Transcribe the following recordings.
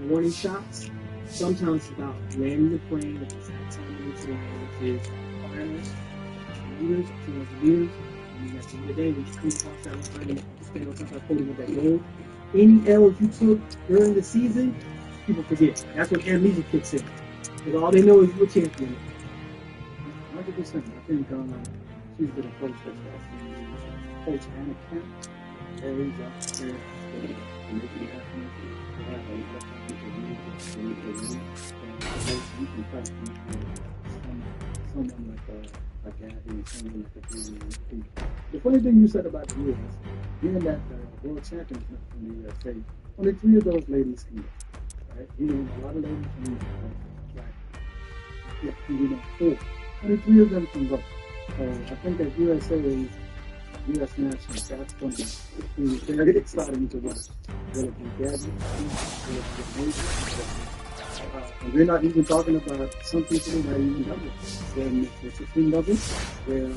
warning shots. Sometimes it's about landing the plane at the exact time you need to land, which is finals, meters, 200 meters. I mean, at the end of the day, when you come across that line and stand on top of that podium with that goal, any L's you took during the season, people forget. That's when amnesia kicks in. Because all they know is you're a champion. 100%. I think she's been a coach that's coach and a camp. Very up there. And making it happen. They have a lot of people who you can trust someone like Gabby, someone like a the funny thing you said about the U.S., being that the world champions from the USA, only 3 of those ladies can go. Right? You know, a lot of ladies from like, you know, 4. Only 3 of them can go. So I think that USA's U.S. national, that's going to be very exciting to watch. Will it be Gabby? Will it be amazing? And we're not even talking about some people that even double. Then the 16 double, where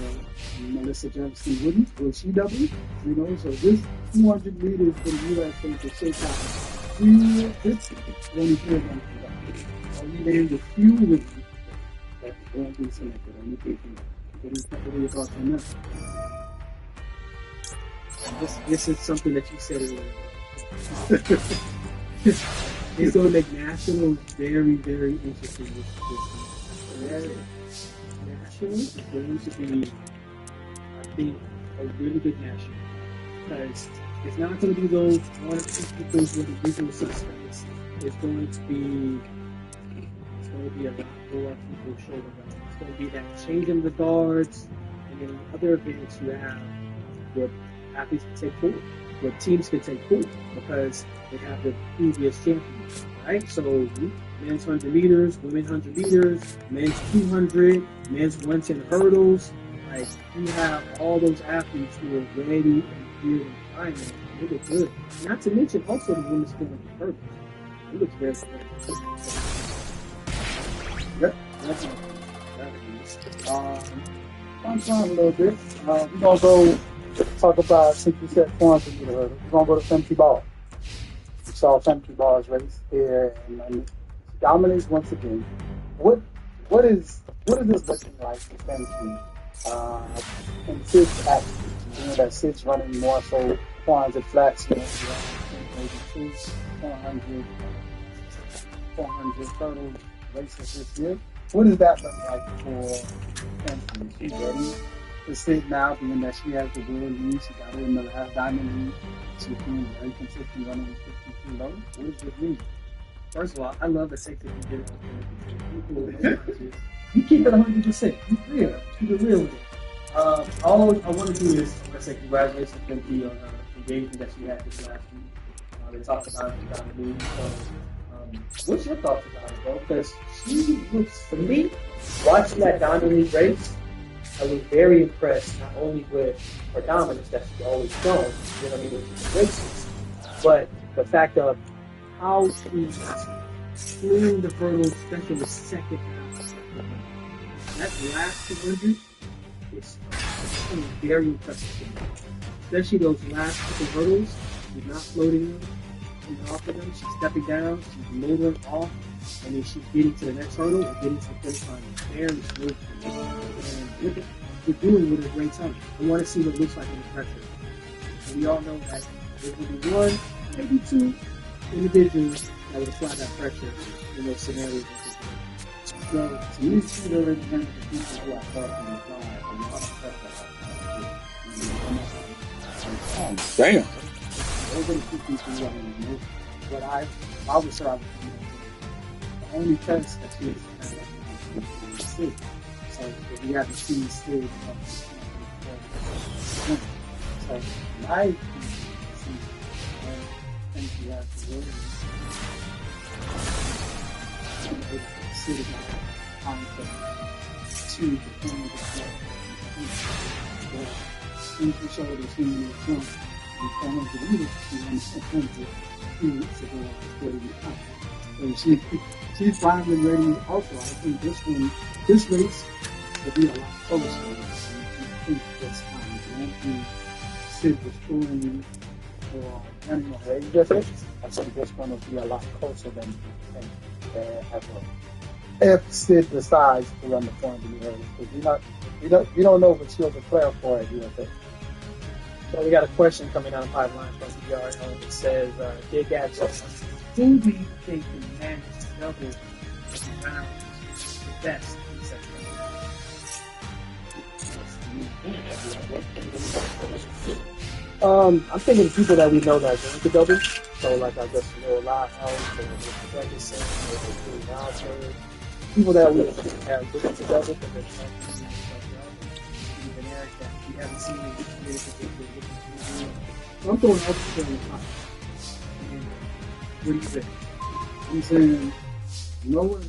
Melissa Jefferson wouldn't. Will she double? You know, so this 200 meters for the USA to shake out 350, only 3 of them can double. Only named a few women that won't be selected. Only 15. What are your thoughts on that? This is something that you said earlier. It's going to make nationals very, very interesting. National is going to be, I think, a really good national. Because it's not going to be those 1 or 2 people with the visual suspects. It's going to be a lot more people showing up. It's going to be that changing the guards, and then other events you have where athletes can take forward, where teams can take forward, because they have the previous champions, right? So men's 100 meters, women's 100 meters, men's 200, men's 110 hurdles. Like, you have all those athletes who are ready and geared and primed. They look good. Not to mention also the women's 200 hurdles. It looks very good. Yep, that's fun time a little bit. We're going to go talk about, since you said 400 meter hurdles, we're going to go to Femke Ball. We saw Femke Ball's race here, and dominance once again. What is this looking like for Femke? And Sid's active. You know that Sid's running more so 400 flats, you know, maybe 400 hurdle races this year. What does that look like for Femke? She's ready to Sid now, being that she has the Duel lead. She got her in the last diamond league. She's been very consistent running 52 low. What does it mean? First of all, I love the 60 you get. You keep it 100%. You real. Keep it real with it. All I want to do is say congratulations to Femke on her engagement that she had this last week. They talked about it down the league. So, what's your thoughts about it, bro? Because she looks, for me, watching that Diamond League race, I was very impressed not only with her dominance that she's always shown, you know what I mean, with the races, but the fact of how she's clearing the hurdles, especially in the second half. That last 200 is very impressive. Especially those last couple hurdles, she's not floating them, coming off of them, she's stepping down, she's motoring off, and then she's getting to the next hurdle and getting to the finish line very smoothly. And look at we're doing with a great time. I want to see what it looks like in the pressure. And we all know that there will be 1, maybe 2 individuals that will apply that pressure in those scenarios. So, to me, she's already done the people who I thought would apply a lot of pressure. Damn. Those are the 2 people who I know. But I would say I would the only test that she is Sid. So if we haven't seen Sid, so I think we have to really Sid is not confident to defend the club. She showed us in the jump and found the leader she wants to come to 2 weeks ago after 40 pounds. So she's finally ready. Also, I think this race will be a lot closer than I think this time. I don't think Sid was pulling for running away with it. I think this one will be a lot closer than you think ever. If Sid decides to run the point to be early, because you don't know what she'll declare for it. So we got a question coming down the pipeline from Yugioh. It says, Jake asks, who do you think can manage to double around the best in September? I'm thinking people that we know that are going to double. So, like, I guess, Live House or Mr. Ferguson or DDuel Masters. People that we have looking to double because they're even Eric that we haven't seen in years. I'm throwing everything in the pot. What do you think? I'm saying Noah,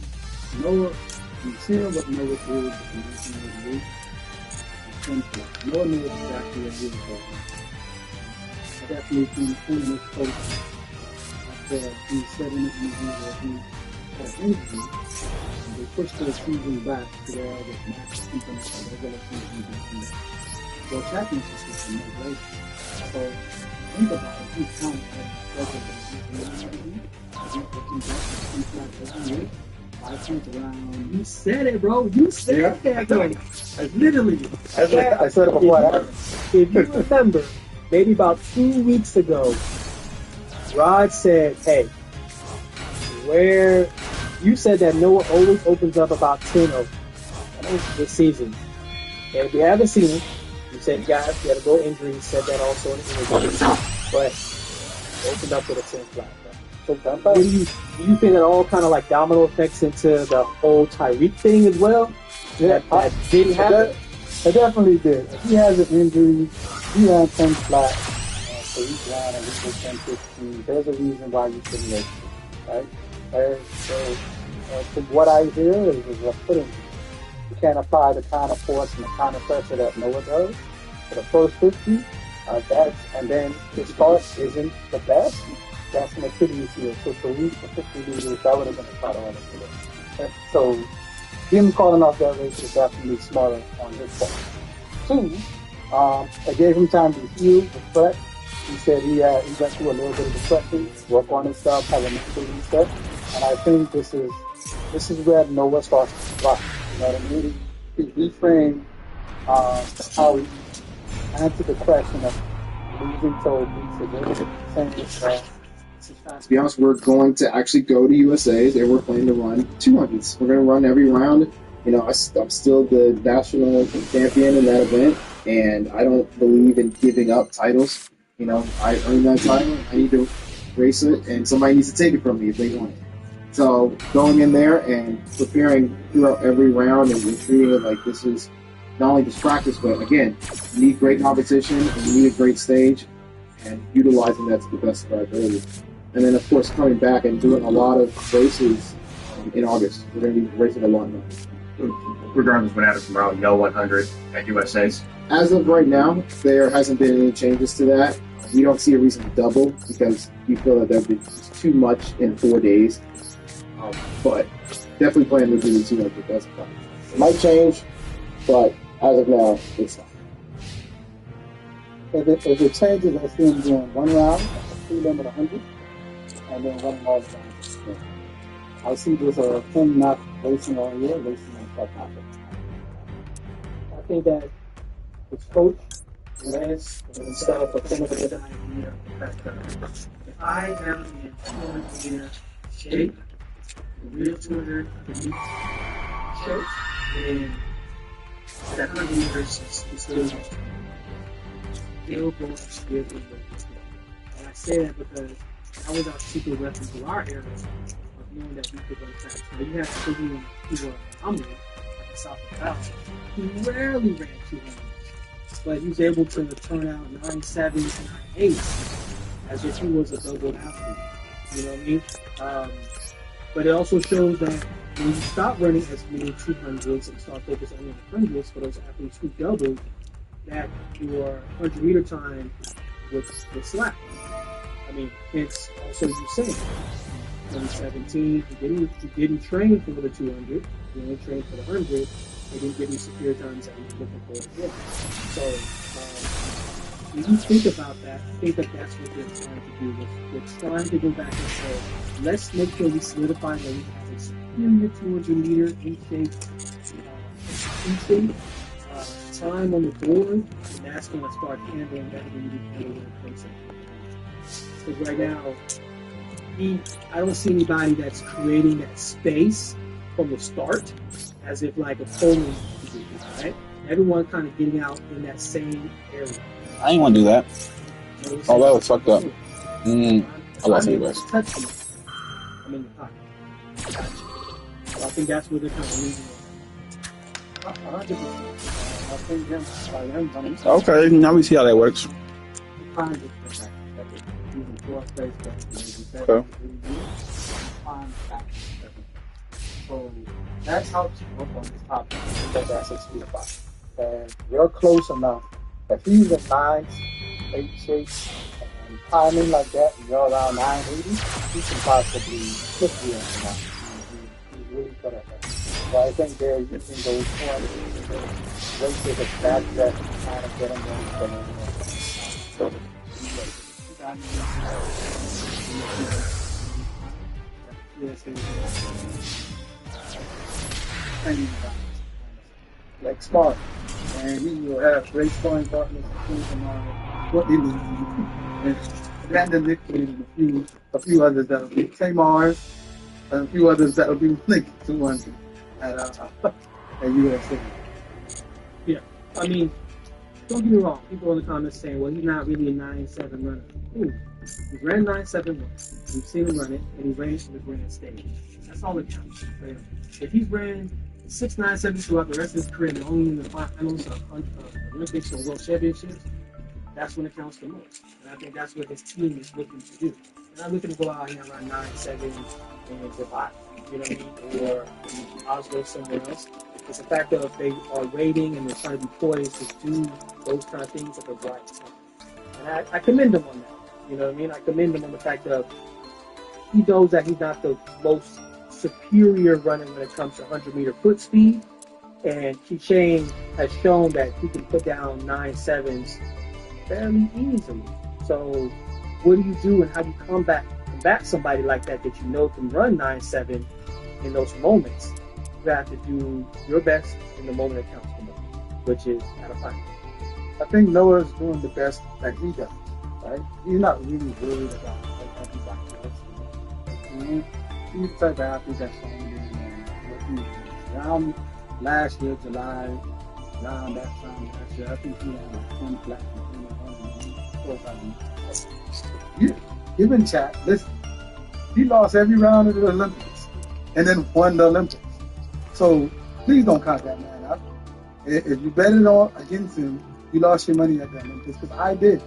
I'm saying what Noah did in the week. Noah knows exactly what he was doing. I definitely think in this coach after he said in his interview that he had an injury, and they pushed their season back to their other match, keeping the regular season. Well, championship system is great. So think about it. He counts as regular season. 5 points around. You said it, bro. You said that, bro. Literally. I said it before. If you remember, maybe about 2 weeks ago, Rod said, hey, where you said that Noah always opens up about 10-0 this season. And if you haven't seen it, you said he had a goal injury. He said that also in the interview. But he opened up with a 10 flat. So do you think that all kind of like domino effects into the whole Tyreek thing as well? Yeah, that didn't happen? It definitely did. If he has an injury, he ran 10 flat for each round and he was 10-15. There's a reason why you shouldn't make it, right? From what I hear is a foot injury. You can't apply the kind of force and the kind of pressure that Noah does for the first 50. And then his start isn't the best. That's an Achilles heel. So for week for 50 meters, that would have been a spot on it. So him calling off that race is definitely smarter on his part. 2, I gave him time to heal, reflect. He said he went through a little bit of depression, work on himself, have a mental reset. And I think this is where Noah starts to rock. You know what I mean? He reframed how he answered the question of losing to weeks ago. To be honest, we're going to actually go to USA's and we're planning to run 200s. We're going to run every round. You know, I'm still the national champion in that event, and I don't believe in giving up titles. You know, I earned that title. I need to race it, and somebody needs to take it from me if they want it. So going in there and preparing throughout every round and treating it like this is not only just practice, but again, you need great competition and you need a great stage, and utilizing that to the best of our ability. And then, of course, coming back and doing a lot of races in August. We're going to be racing a lot now. Regardless of what happens tomorrow, no 100 at USA's? As of right now, there hasn't been any changes to that. We don't see a reason to double because we feel that that would be too much in 4 days. But definitely plan to do the 200. That's a problem. It might change, but as of now, it's not. If it changes, I see him doing 1 round, 3 limit 100. And then running all the time. I see this him not racing on here, racing on South Africa. I think that his coach Lance himself a clinical idea that if I am in 200 meter shape, the real 200 shape, then that 100 meters is still going to be able to go. And I say that because that was our secret weapon to our era of knowing that we could run fast. Now you have to figure who were anomaly, like the South South. He rarely ran 200, but he was able to turn out 9.7 and 9.8 as if he was a double athlete. You know what I mean? But it also shows that when you stop running as many 200s and start focusing on the 100s for those athletes who doubled, that your 100 meter time would slack. I mean, hence also you saying 2017, he didn't train for the 200, he only trained for the 100, he didn't give him superior times that he was looking for again. So, when you think about that, I think that that's what they're trying to do. They're trying to go back and say, let's make sure we solidify that we have a superior 200 meter in shape, execution, time on the board, and that's going to start handling better than you do when it comes to. Because right now, I don't see anybody that's creating that space from the start, as if like a polling, right? Everyone kind of getting out in that same area. I ain't want to do that. You know, Oh, that was fucked up. I lost anyways. I'm in the pocket. Gotcha. So I think that's where they're kind of leaving. 100%. I think him, like him, I mean, Okay, now we see how that works. fine with the fact that they're using floor space, but maybe Okay. fine back. So that helps work on this top because that's 6 feet apart. And you're close enough. If he's a 9-8 shape and timing like that, and you're around 980, he can possibly flip you on the line. He's really good at that. So I think they're using those points, races of back that kind of get them going. Like smart, and he will have great scoring partners from what they need. And Brandon Nicholas and a few others that will be Tamars, and a few others that will be linked to one at USA. Yeah, I mean, don't get me wrong. People in the comments saying, well, he's not really a 9-7 runner. Ooh, he ran 9-7 once. We've seen him run it, and he ran to the grand stage. That's all that counts. Right? If he's ran 6-9-7 throughout the rest of his career and only in the finals of Olympics or World Championships, that's when it counts the most. And I think that's what his team is looking to do. They're not looking to go out here and run 9-7 and divide. You know what I mean? Or Oslo somewhere else. It's the fact that they are waiting and they're trying to be poised to do those kind of things at the right time. And I commend him on that. You know what I mean? I commend him on the fact that he knows that he's not the most superior runner when it comes to 100-meter foot speed. And Shane has shown that he can put down 9-7s fairly easily. So what do you do and how do you combat somebody like that you know can run 9-7 in those moments? You have to do your best in the moment that counts the most, which is at a final. I think Noah's doing the best that he does, right? He's not really worried about what everybody else is. He's the type of athlete that's going in and what he does. Around last year, July, around that time last year, I think he had like 10 black and 10 You've been chat. Listen, he lost every round of the Olympics and then won the Olympics. So please don't count that man out. If you betted on against him, you lost your money at the Olympics because I did.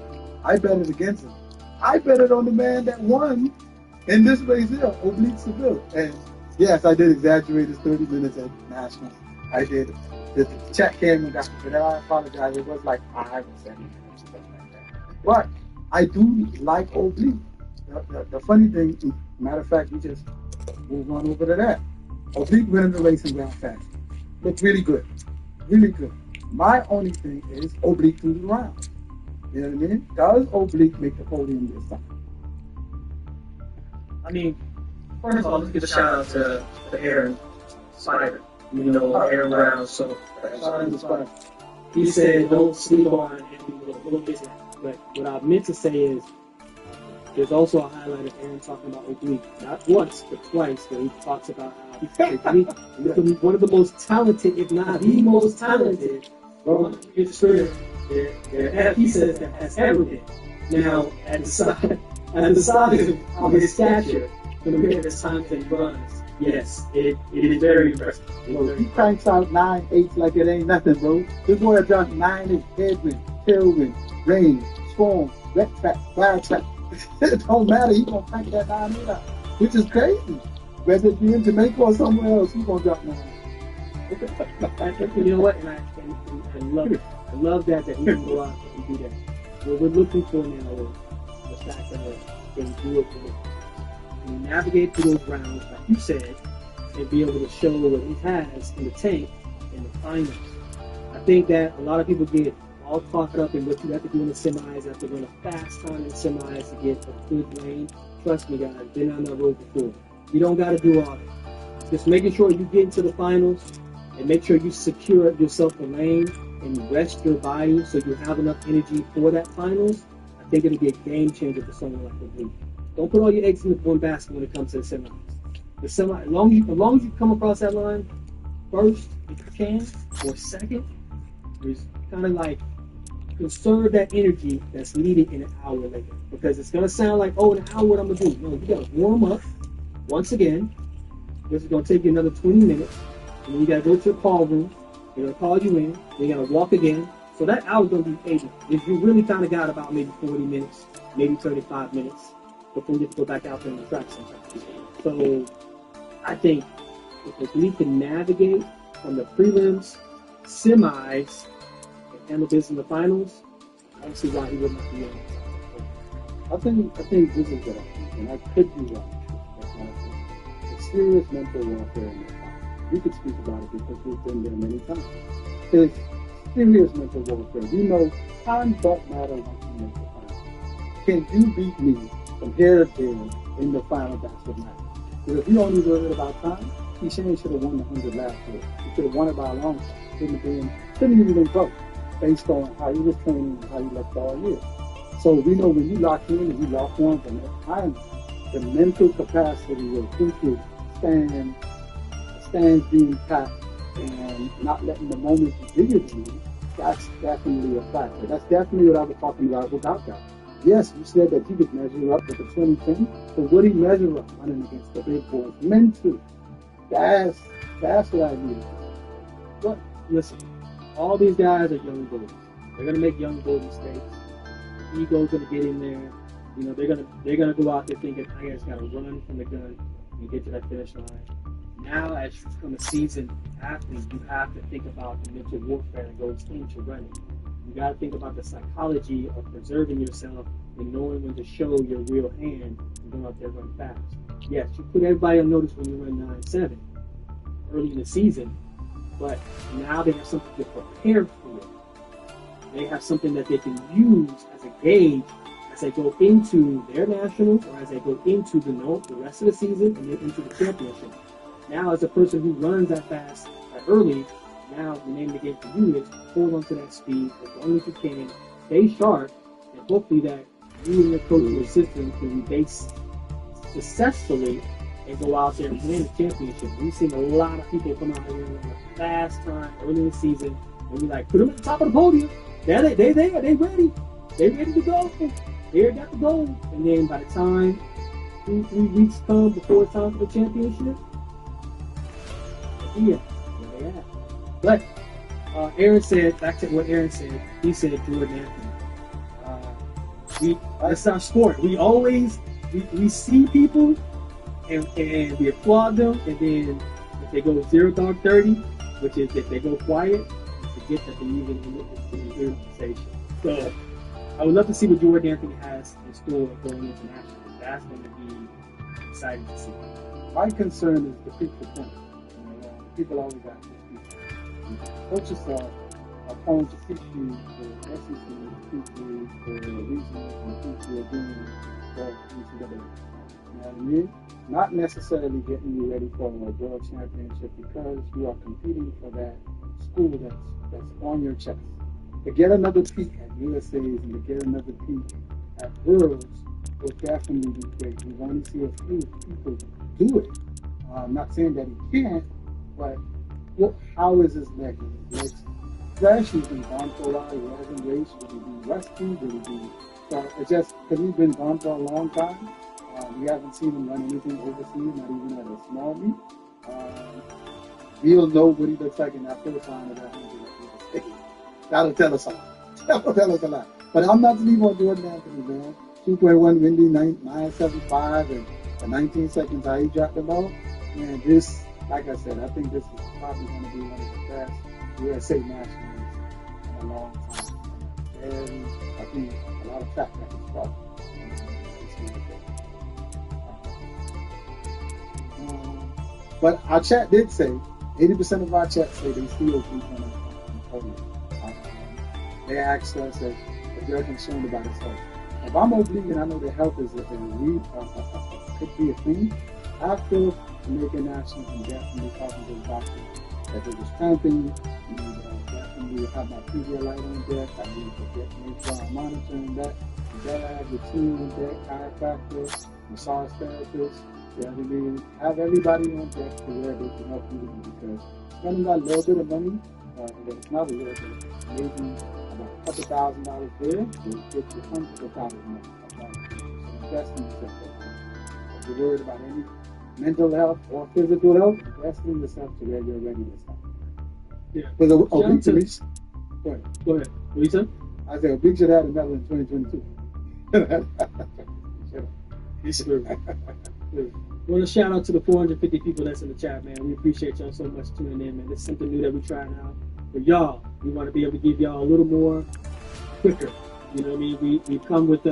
I betted against him. I betted on the man that won in this race here, Oblique Seville. And yes, I did exaggerate his 30 minutes at National. I did. The chat came and got me, but I apologize. It was like 5 or 7 minutes, something like that. But I do like Oblique. The funny thing, matter of fact, we just move on over to that. Oblique winning the race in Grand Fast. Looked really good. Really good. My only thing is Oblique through the round. You know what I mean? Does Oblique make the podium this time? I mean, first of all, let's give a shout out to Aaron Spider. You know, Aaron Brown. So he said, don't sleep on and we'll get to that. But what I meant to say is, there's also a highlight of Aaron talking about Oblique, not once, but twice, where he talks about how Oblique is one of the most talented, if not the most talented, sprinter he says that has ever been. Now, at the size of his stature, compared to the times that he runs, yes, it is very impressive. Bro, he cranks out 9-8s like it ain't nothing, bro. This boy has done 9-8, headwind, tailwind, rain, storm, wet track, fire track. It don't matter, he gonna crank that 9-8 out, which is crazy. Whether it be in Jamaica or somewhere else, he gonna drop 9. You know what? And I love it. I love that he can go out and do that. What we're looking for now is the fact that they do it for and navigate through those rounds, like you said, and be able to show what he has in the tank in the finals. I think that a lot of people get all caught up in what you have to do in the semis. You have to run a fast time in the semis to get a good lane. Trust me, guys, been on that road before. You don't got to do all that. Just making sure you get into the finals and make sure you secure yourself a lane and rest your body so you have enough energy for that finals. I think it'll be a game changer for someone like Luke. Don't put all your eggs in one basket when it comes to the semis. The semi, as long as you come across that line first, if you can, or second, is kind of like conserve that energy that's needed in an hour later. Because it's going to sound like, oh, in an hour, what I'm going to do? No, you got to warm up. Once again, this is going to take you another 20 minutes. And then you got to go to the call room. They're going to call you in. Then you got to walk again. So that hour's going to be 80. If you really kind of got about maybe 40 minutes, maybe 35 minutes before you have to go back out there on the track sometimes. So I think if we can navigate from the prelims, semis, and handle this in the finals, I don't see why he would not be in it. I think this is what I think, and I could be wrong. That's what I think. It's serious mental warfare in the finals. We could speak about it because we've been there many times. It's serious mental warfare. We know time don't matter once you make the final. Can you beat me from here to there in the final? That's what matters. But if you only worried about time, he should have won the 100 last year. He could have won it by a long shot. Couldn't even been close based on how he was training and how he left all year. So we know when you lock in and you lock on from that time, the mental capacity of thinking stands being packed and not letting the moment be bigger than you, that's definitely a factor. That's definitely what I was talking about without that. Yes, you said that he could measure up with the 2010, but would he measure up running against the big boys mentally? That's what I need. But listen, all these guys are young bullies. They're gonna make young bull mistakes. The ego's gonna get in there. You know, they're gonna go out there thinking, I just gotta run from the gun and get to that finish line. Now, as you become a seasoned athlete, you have to think about the mental warfare that goes into running. You got to think about the psychology of preserving yourself and knowing when to show your real hand and go out there and run fast. Yes, you put everybody on notice when you run 9.7 early in the season, but now they have something to prepare for. They have something that they can use as a gauge as they go into their nationals or as they go into the rest of the season and then into the championship. Now, as a person who runs that fast early, now the name of the game for you is hold on to that speed as long as you can, stay sharp, and hopefully that you and your coach or assistant can base successfully and go out there and win the championship. We've seen a lot of people come out here in a fast time early in the season, and we like put them at the top of the podium. They're there, they ready. They're ready to go. They're got to go. And then by the time 2-3 weeks come before it's time for the championship, yeah, where they at. But Aaron said, back to what Aaron said, he said Jordan Anthony. That's our sport. We always we see people and we applaud them, and then if they go 0 dog 30, which is if they go quiet, we forget that they even in the organization. So I would love to see what Jordan Anthony has in store going internationally. That's going to be exciting to see. My concern is the peak performance. People always ask this. Coaches are prone to teach you the SEC, teach you the regional, and teach you again for NCAA. You know what I mean? Not necessarily getting you ready for a world championship because you are competing for that school that's on your chest. To get another peek at USA's and to get another peek at Worlds will definitely be great. We want to see a few people do it. I'm not saying that he can't, but how is his leg? Legs fresh? He's been gone for a while. He hasn't raced. Will he be rusty? Will he be? So it's just because he's been gone for a long time. We haven't seen him run anything overseas, not even at a small meet. We'll know what he looks like in that first line of that 100. That'll tell us a lot. That'll tell us a lot. But I'm not leaving on Jordan Anthony, man. 2.1 windy, 9.75, and 19 seconds how he dropped the ball. Man, this, like I said, I think this is probably going to be one of the best USA nationals in a long time. And I think a lot of track records probably. But our chat did say, 80% of our chat say they still keep on the podium. they asked us if they're concerned about his health. If I'm oblique and I know that health is could be a thing, after American National, I'm definitely talking to the doctor that there was cramping. Definitely have my PVR light on deck. I need to make sure I'm monitoring that. Dad, the team on deck, chiropractor, massage therapist. Have everybody on deck to where they can help you because spending that little bit of money, it's not a little bit, maybe about a couple $1,000 there, will get you hundreds of thousands of dollars. So invest in yourself. If you're worried about any mental health or physical health, invest in yourself to where you're ready to start. Yeah. With obesity, go ahead. What you said? I said obesity should have a medal in 2022. He's screwed. I want to shout out to the 450 people that's in the chat, man. We appreciate y'all so much tuning in, man. It's something new that we're trying out. For y'all, we want to be able to give y'all a little more quicker. You know what I mean? We come with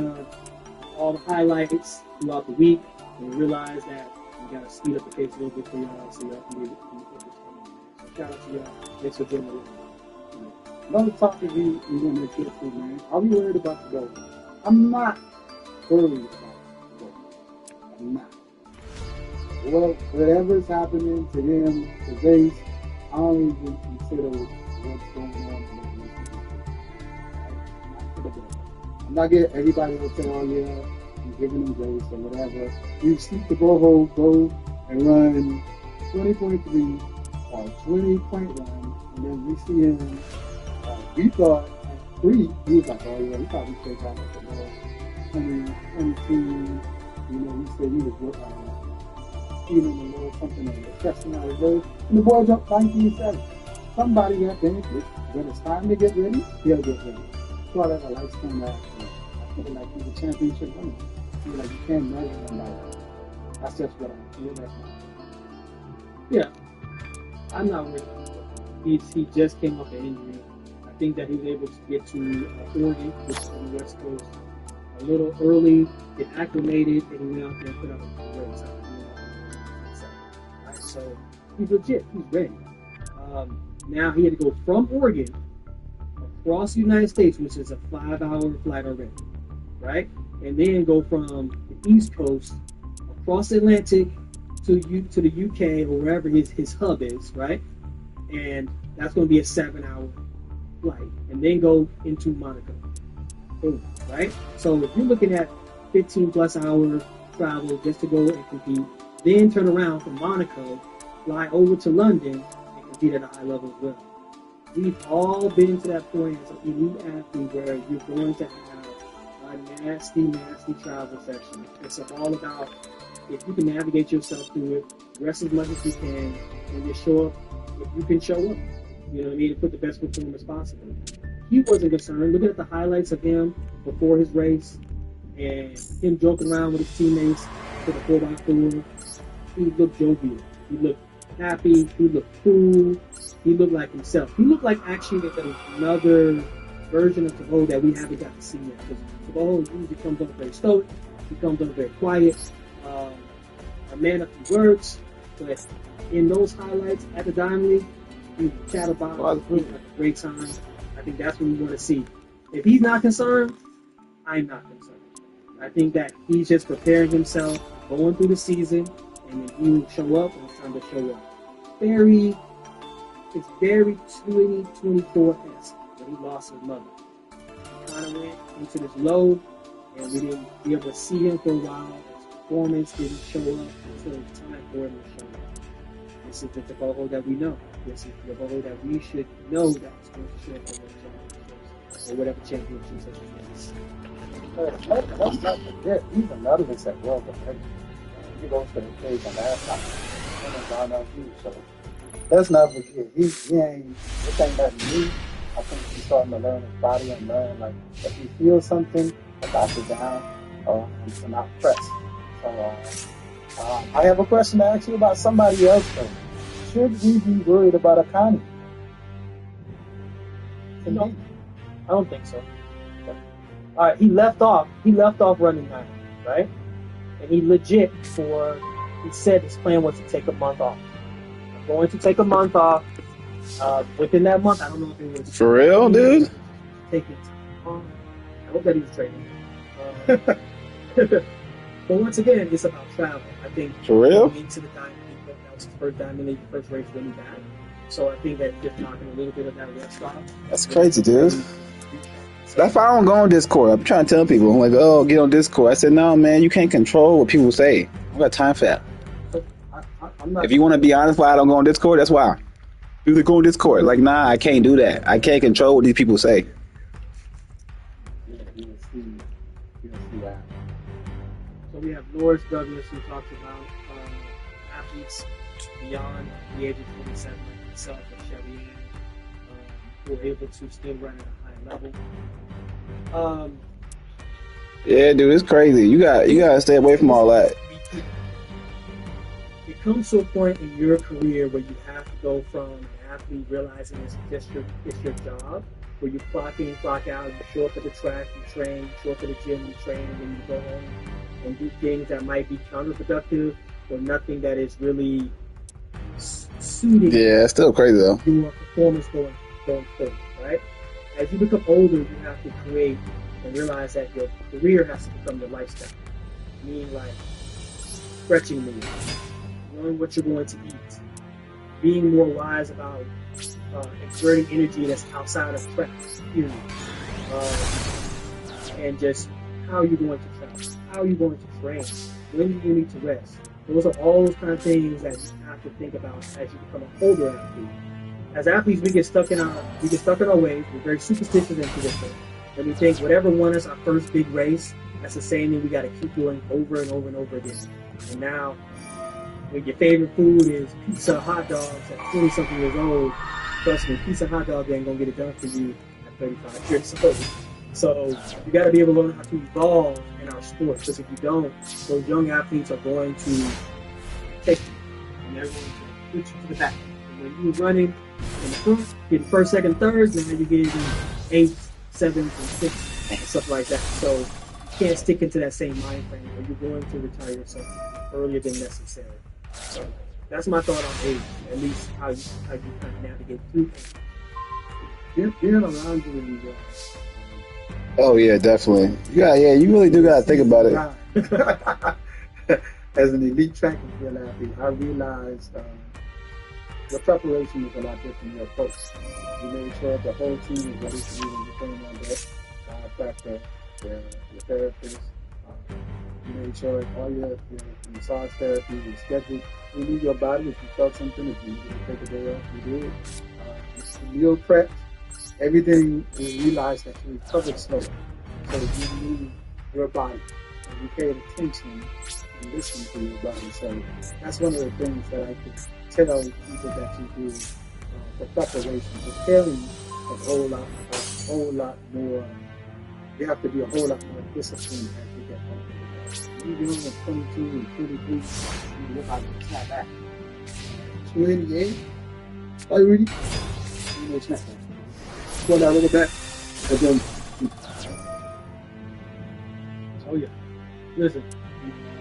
all the highlights throughout the week, and we realize that we got to speed up the pace a little bit for y'all so y'all can be able to keep up. Shout out to y'all. Thanks for joining us. Another topic we want to make sure too, man. Are we worried about the goal? I'm not worried about the goal. I'm not. Well, whatever's happening to them, the race, I don't even consider what's going on. I'm not getting everybody will say, oh yeah, I'm giving them grace or whatever. We see the Boho go and run 20.3 or 20.1, and then we see him. We thought at 3, he was like, oh yeah, we thought we could have got like 22. You know, we said he was even a little something that was testing out of those. And the boy jumped 19.7. Somebody got benefit. When it's time to get ready, he'll get ready. So that's a lifetime accident. I feel like he's a championship winner. I feel like you can't measure him by that. That's just what I feel. That's not. Yeah. I'm not worried about it. He just came off an injury. I think that he was able to get to Oregon, which is on the West Coast, a little early, get acclimated, and he went out there and put up a great time. So he's legit. He's ready. Now he had to go from Oregon across the United States, which is a 5-hour flight already, right? And then go from the East Coast across the Atlantic to the UK or wherever his hub is, right? And that's going to be a 7-hour flight, and then go into Monaco. Boom, right? So if you're looking at 15+ hour travel just to go and compete. Then turn around from Monaco, fly over to London, and compete at a high level as well. We've all been to that point as an elite athlete where you're going to have a nasty travel session. It's all about if you can navigate yourself through it, rest as much as you can, and just show up if you can show up. You know what I mean? To put the best performance possible. He wasn't concerned. Looking at the highlights of him before his race and him joking around with his teammates for the 4x4. He looked jovial. He looked happy. He looked cool. He looked like himself. He looked like actually another version of Tavo that we haven't got to see yet. Because Tavo usually comes up very stoic. He comes up very quiet. A man of few words. But in those highlights at the Diamond League, he chat about he had a great time. I think that's what we want to see. If he's not concerned, I'm not concerned. I think that he's just preparing himself, going through the season, and then he will show up when it's time to show up. It's very 2024-esque when he lost his mother. He kind of went into this low, and we didn't be able to see him for a while. His performance didn't show up until it's time for him to show up. This is the Tavo that we know. This is the Tavo that we should know that is going to show up or whatever championships that he is. Let's not forget, he's a medalist at World Competition. He goes to the stage on that side. So let's not forget, he ain't, this ain't nothing new. I think he's starting to learn his body and learn, like, if he feels something, knock it down, to not press. So, I have a question to ask you about somebody else, though. Should we be worried about Akani? No, I don't think so. All right, he left off running 9, right? And he said his plan was to take a month off. I'm going to take a month off. Within that month, I don't know if it was... For real, dude? taking time off. I hope that he was training. But once again, it's about travel. I think For real? going into the Diamond League, that was his first Diamond League, first race really bad. So I think that just knocking a little bit of that rest off. That's crazy, dude. That's why I don't go on Discord. I'm trying to tell people, I'm like, oh, get on Discord. I said, no, man, you can't control what people say. I don't got time for that. I'm not. If you want to be honest why I don't go on Discord, that's why. People go on Discord. Like, nah, I can't do that. I can't control what these people say. Yeah, you'll see that. So we have Norris Douglas, who talks about athletes beyond the age of 27, like himself and Shelly Ann, who are able to still run at a high level. Yeah, dude, it's crazy. You gotta stay away from all that. It comes to a point in your career where you have to go from an athlete realizing it's your job, where you clock in, clock out, you show up at the track, you train, you show up at the gym, you train, and then you go home and do things that might be counterproductive or nothing that is really suiting Yeah, it's still crazy though. your performance going forward, right? As you become older, you have to create and realize that your career has to become your lifestyle. Meaning like stretching more, knowing what you're going to eat, being more wise about exerting energy that's outside of track, period. And just how you're going to travel, how you're going to train, when you need to rest. Those are all those kind of things that you have to think about as you become an older athlete. As athletes, we get stuck in our ways. We're very superstitious and traditional. And we think whatever won us our first big race, that's the same thing we got to keep doing over and over and over again. And now, when your favorite food is pizza, hot dogs at 20-something years old, trust me, pizza, hot dog ain't gonna get it done for you at 35 years old. So you got to be able to learn how to evolve in our sport. Because if you don't, those young athletes are going to take you, and they're going to put you to the back. And when you're running in the front, getting first, second, thirds, now you're getting 8th, 7th, and 6th, and stuff like that. So you can't stick into that same mind frame, or you're going to retire yourself earlier than necessary. So that's my thought on age, at least how you kind of navigate through things. Being around you when you Oh yeah, definitely. Yeah, you really do gotta think about it. As an elite track and field athlete, I realized the preparation is a lot different. Your approach. You made sure the whole team is ready for you when you came on deck. Doctor, your therapist. You made sure all your massage therapy was scheduled. You knew your body. If you felt something, if you needed to take a day off, you did. Meal prep. Everything, you realized that you recovered slowly. So you knew your body. And you paid attention and listened to your body. So that's one of the things that I could tell people that you do for preparation. Preparing a whole lot more. You have to be a whole lot more disciplined as you get older. You're doing at 22 and 23, you look like a snap back. 28? Are you ready? You know, snap back. Pull that a little bit, and then. Oh yeah. Listen,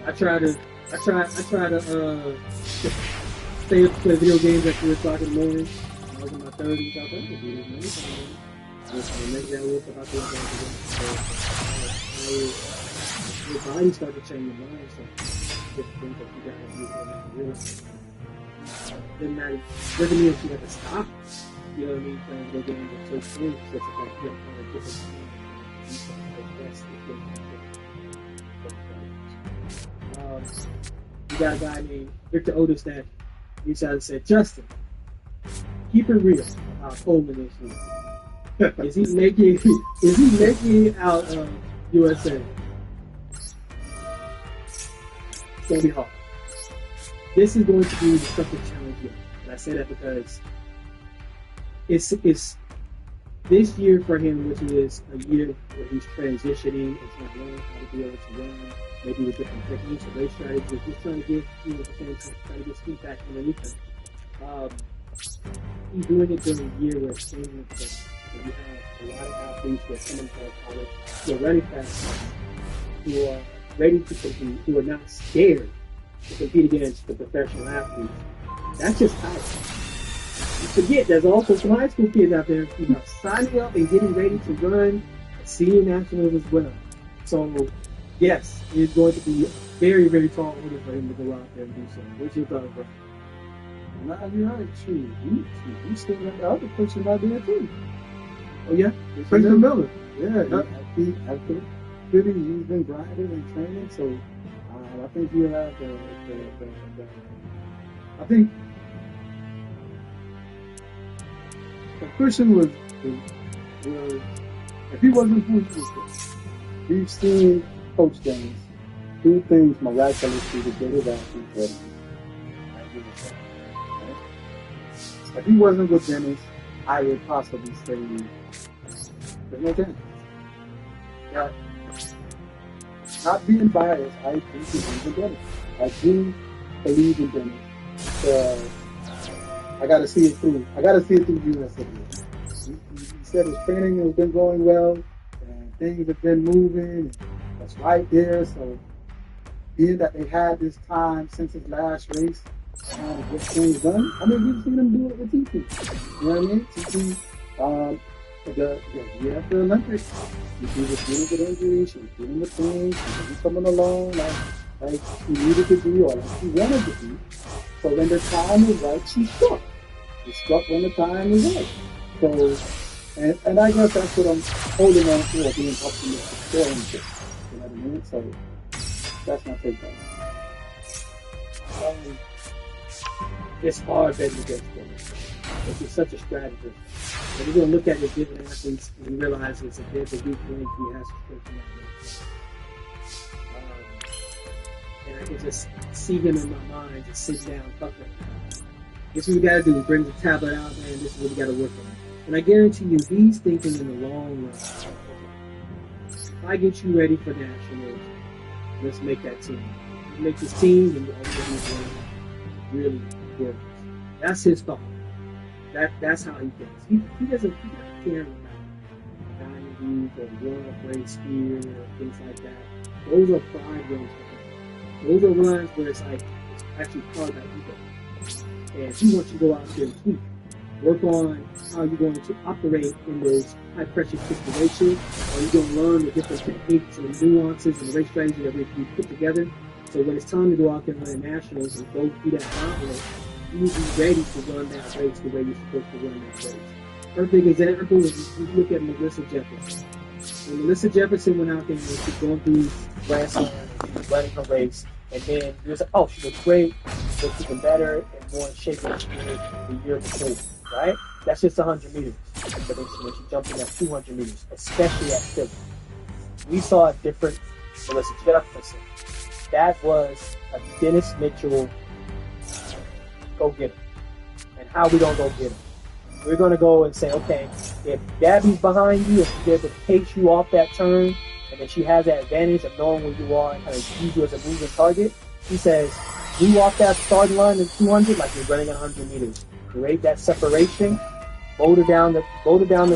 I try to stay up to play video games at 3 o'clock in the morning. I was in my 30s. I thought I could do this, man. Maybe I will about this again. Your body starts to change your mind. So different things that you got to do to realize. Doesn't mean that you have to stop. You know what I mean? Playing video games are so cool. It's like you're kind of different. You got a guy named Victor Otis that reached out and said, Justin, keep it real about Coleman this year. Is he making it out of USA? It's gonna be hard. This is going to be the toughest challenge yet. And I say that because it's this year for him, which is a year where he's transitioning and trying to learn how to be able to run, maybe with different techniques or race strategies, just trying to get, trying to get speed back underneath him. He's doing it during a year where it's changing because you have a lot of athletes who are coming out of college, who are ready fast, who are ready to compete, who are not scared to compete against the professional athletes. That's just tight. forget there's also some high school kids out there, signing up and getting ready to run a senior nationals as well. So, yes, it's going to be a very, very tall order for him to go out there and do so. What's your thought, bro? Nah, you're right. Shoot, you still got the other person out there too. Oh yeah, Christian Miller. Yeah, he's been grinding and training, so I think he'll have the I think if Christian was if he wasn't who he was, we've seen Coach James do things miraculously to get his athletes ready. If he wasn't with Dennis, I would possibly say there's no Dennis. Now, not being biased, I do believe in Dennis. I do believe in Dennis. I gotta see it through. I gotta see it through USA. He said his training has been going well and things have been moving. And that's right there. So being that they had this time since his last race to get things done, I mean, we've seen him do it with TP. You know what I mean? TP, the year after the Olympics, TP was dealing with injuries, she was dealing with things, she wasn't coming along like she needed to be or like she wanted to be. So when the time was right, she struck. She struck when the time was right. So, and I guess that's what I'm holding on to, or being optimistic for him. You know what I mean? So that's my take on it. It's hard betting against him. He's such a strategist. But you're going to look at his different athletes and realize it's a weak link he has to strength in that and I can just see him in my mind just sit down, fuck that. This is what we got to do. Bring the tablet out, man. This is what we got to work on. And I guarantee you, he's thinking in the long run. If I get you ready for nationals, let's make that team. Make this team, and really works. That's his thought. That's how he thinks. He doesn't care about diamond or world race here or things like that. Those are pride runs for him. Those are runs where it's like it's actually part of that ego. And he wants you to go out there and tweak. Work on how you're going to operate in those high pressure situations, or you're going to learn the different techniques and nuances and the race strategy that we put together. So when it's time to go out there and run nationals and go through that gauntlet, you need to be ready to run that race the way you're supposed to run that race. Perfect example is you look at Melissa Jefferson. When Melissa Jefferson went out there and she was going through Grand Slam, she was running her race, and then you was like, oh, she looked great, she looked even better and more in shape than she did the year before, right? That's just 100 meters. But then when she jumped in at 200 meters, especially at Philly, we saw a different Melissa Jefferson. That was a Dennis Mitchell go get him. And how we gonna go get him? We're gonna go and say, okay, if Gabby's behind you, if she's able to pace you off that turn, and then she has that advantage of knowing where you are and kind of use you as a moving target, he says, move off that starting line in 200 like you're running 100 meters. Create that separation, motor down the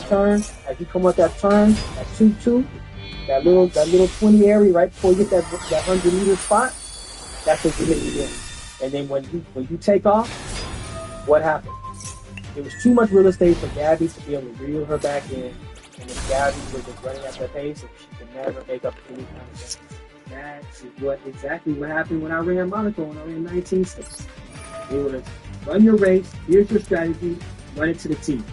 turn. As you come up that turn, at 2-2, that little 20 area right before you get that 100 meter spot, that's what you hit again. And then when you take off, what happened? It was too much real estate for Gabby to be able to reel her back in, and then Gabby was just running at that pace, and she could never make up any kind of distance. That is exactly what happened when I ran Monaco when I ran 19.6. They would have run your race, here's your strategy, run it to the T.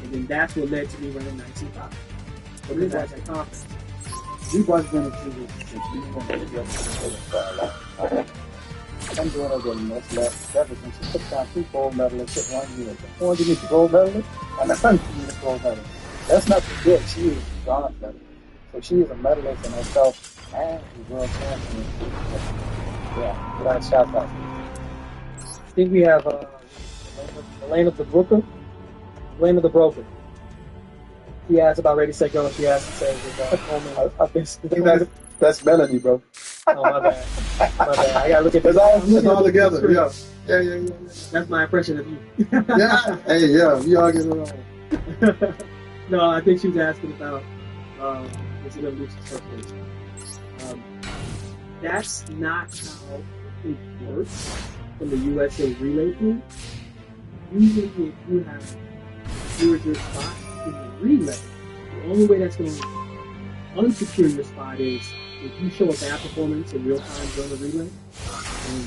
And then that's what led to me running 19.5. So this was a confidence. We wasn't going to do this if we weren't going to be able to do it. I'm doing it with much less. Jefferson, she took down 2 gold medalists at 1 year. The 400 meter gold medalist and the 100 meter gold medalist. That's not forget, she is a bronze medalist. So she is a medalist in herself and she's world champion. Yeah, without shout out. I think we have the lane of the Brooker, lane of the Broker. He asked about Ready, Set, Go, and she asked to say, that's Melanie, bro. Oh, my bad. My bad. I gotta look at this. It's all together, yeah. Yeah. That's my impression of you. Yeah, hey, yeah, we all get it wrong. No, I think she was asking about is he gonna lose his first race? That's not how it works from the USA relay team. usually if you have secured your spot in the relay, the only way that's going to unsecure your spot is if you show a bad performance in real time during the relay, and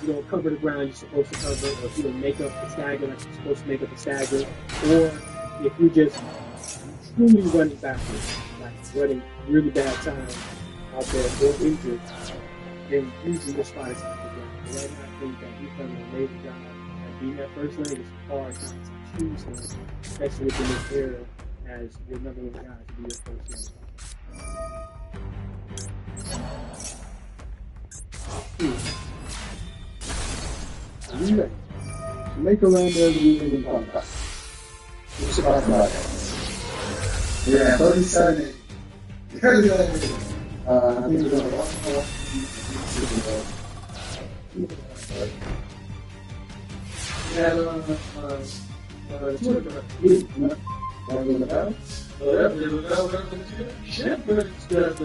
you don't cover the ground you're supposed to cover, or if you don't make up the stagger like you're supposed to make up the stagger, or if you just truly running backwards, like running really bad time out there, or injured, then usually your spot is on the ground. Right now, I think that you've done an amazing job at being that first lane. It's hard not to choose him, especially within this era, as your number one guy to be your first lane. Relay. Make a run there, relay and come back. What's about that? Yeah, 37. 37. I think it's going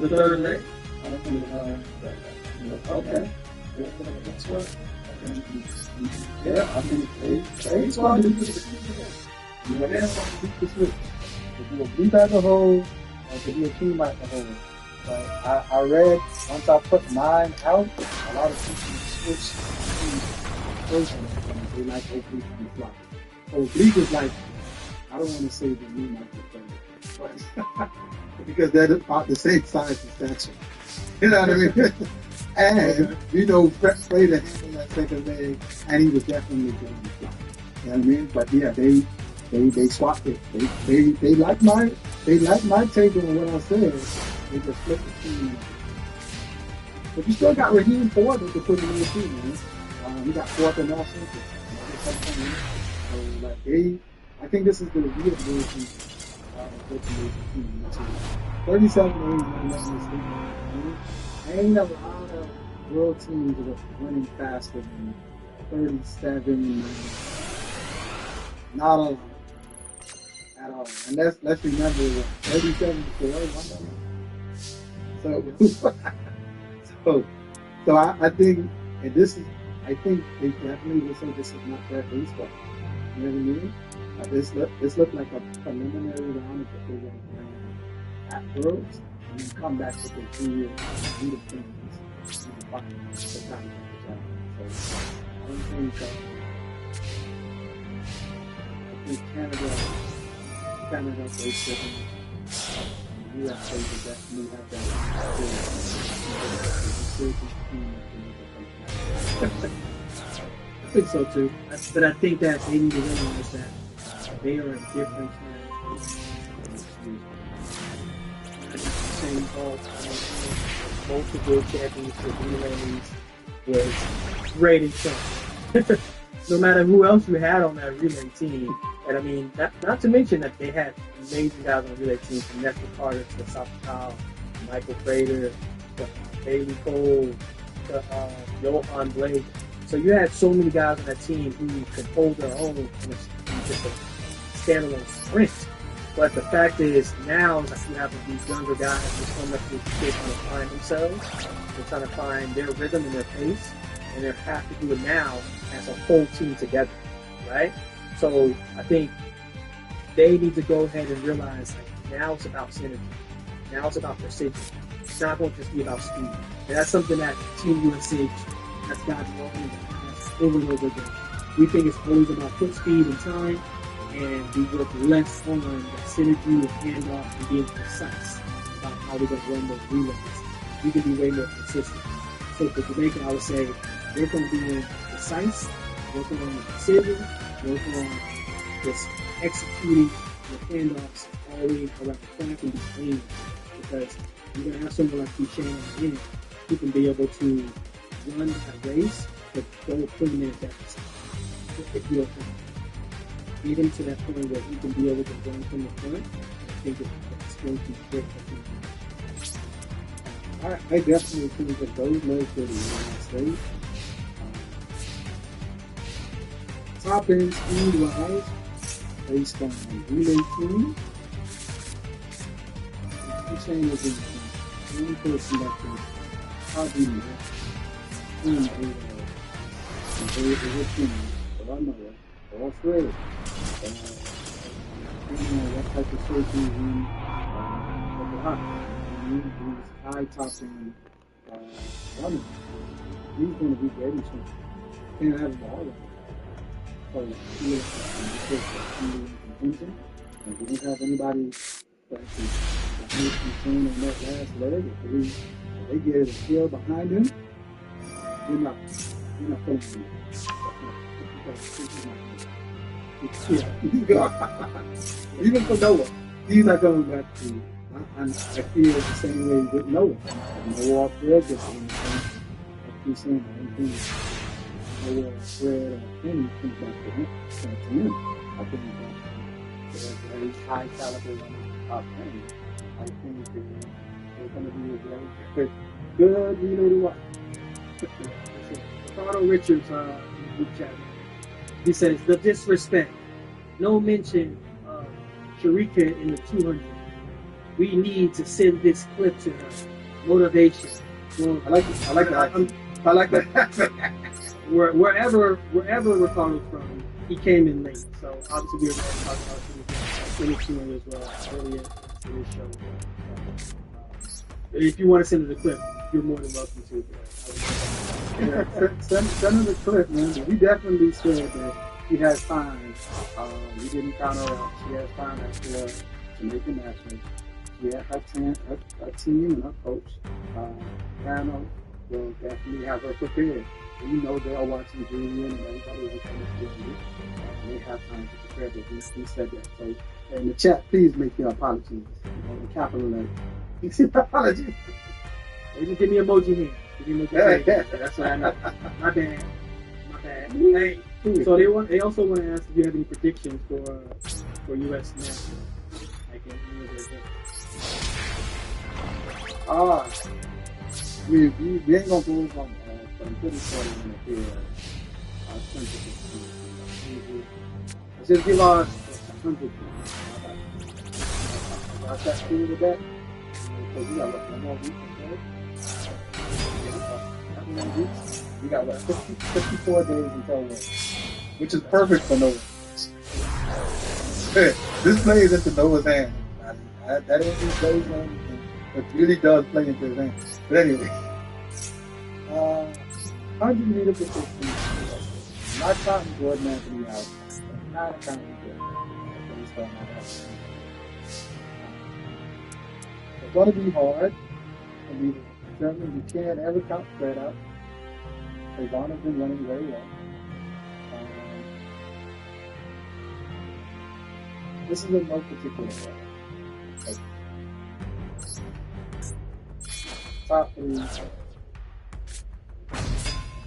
the third leg. Okay. Yeah, I think they squad to do this. You know, they're going to beat this switch. If you will beat at the hole, or to be a team at the hole. But I read, once I put mine out, a lot of people switch to person. They like oblique on the fly. Oblique is like, I don't want to say the new Michael Jordan, because they're about the same size and stature. You know what I mean? And, you know, Fred played a hand on that second leg, and he was definitely good on the fly. You know what I mean? But yeah, they swapped it. They like my take on what I said. They just flipped the team. But you still got Raheem Ford that could put him in the team, man. You got fourth and Nelson. So like I think this is the real version of the team. 37 games, man, that's ain't a lot of world teams that are winning faster than 37. Not a lot at all. And let's remember what 37 is so I think, and this is, I think they definitely will say this is not their baseball. You know what I mean? This looked like a preliminary round of the big at Worlds, and then come back with the 2 years independence. So I don't think I think Canada based it. USA will definitely have that. I think so too. But I think that they need to realize that they are a different kind. Same all-time, multiple championship relays was great in Trump. No matter who else you had on that relay team, and I mean, not to mention that they had amazing guys on the relay team, from Nestor Carter to South Kyle, Michael Prater, to Bailey Cole, to Johan Blake. So you had so many guys on that team who could hold their own in just a standalone sprint. But the fact is, now it's like you have these younger guys who so much trying to find themselves. They're trying to find their rhythm and their pace, and they have to do it now as a whole team together, right? So I think they need to go ahead and realize that now it's about synergy. Now it's about precision. It's not going to just be about speed. And that's something that Team USA has gotten wrong in the past over and over again. We think it's always about quick speed and time, and we work less on the synergy and handoff and being precise about how we're going to run those relays. We can be way more consistent. So for Jamaica, I would say they're going to be precise, working on the precision, working on just executing the handoffs all the way around the track and between, because you're going to have someone like Duchenne on the end who can be able to run a race but go 20 minutes deficit. If you don't get him to that point where he can be able to run from the front, I think it's going to be great for him. I definitely think that those legs are the United States. Top end speed wise, based on the relay team. I'm saying that the only person that can probably it team, or Noah, or Fred. Depending on what type of surgery he he's high topping running. He's going to be very soon. Can't have the all of it. So he is contention. And we don't have anybody that can make concern on that last leg. If they get a kill behind him, you're not pulling him. Even for Noah, he's not going back to. I feel the same way with Noah. Noah off there, just I keep saying Noah, Fred, or Penny comes back to him. I think that very high caliber running top 10. I think they're going to be a very good leader to watch. Ricardo Richards in the group chat. He says, the disrespect. No mention of Sharika in the 200. We need to send this clip to her. Motivation. Well, I like that. Wherever Ricardo's from, he came in late. So obviously we were going to talk about him as well earlier in this show. If you want to send her the clip, you're more than welcome to. Send her the clip, man. We definitely said that she has time. We didn't count her out. She has time after Jamaican Nationals. She has her team and her coach. Rano will definitely have her prepared. And you know they're watching Julian and everybody else on the field. And they have time to prepare, but we said that. So in the chat, please make your apologies. The capital letter. Apologies. Or just give me emoji hands. Give me emoji hands. That's what I know. My bad. Hey. So they also want to ask if you have any predictions for U.S. Nationals. Like in any of their games. We ain't gonna go from I'm pretty sure they're gonna hear let's just give our 100. About that through with that. Because we got one more week, okay? We got 54 days until what? Which is perfect for Noah. This plays into Noah's hand. That ain't his plays man. It really does play into his hand. But anyway, 100-meter position. Not counting Jordan Anthony out. Not counting Jordan. It's going to be hard. We can't ever count Fred out. Trayvon has been running very well. This is in no particular way. Like, top three.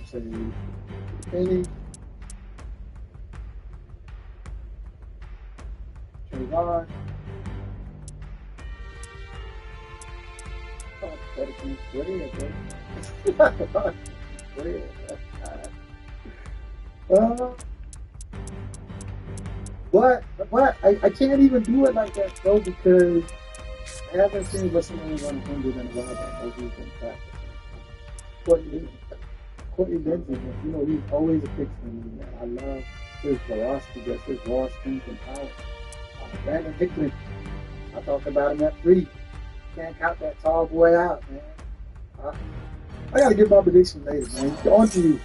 Say Penny, Trayvon. But I can't even do it like that though because I haven't seen Listening 100 in a while back. I've been practicing. Courtney Benson, you know, he's always a fixing. I love his velocity, just his raw strength and power. Brandon Hickman, I talked about him at 3. Can't count that tall boy out, man. I gotta get my prediction later, man. On to you.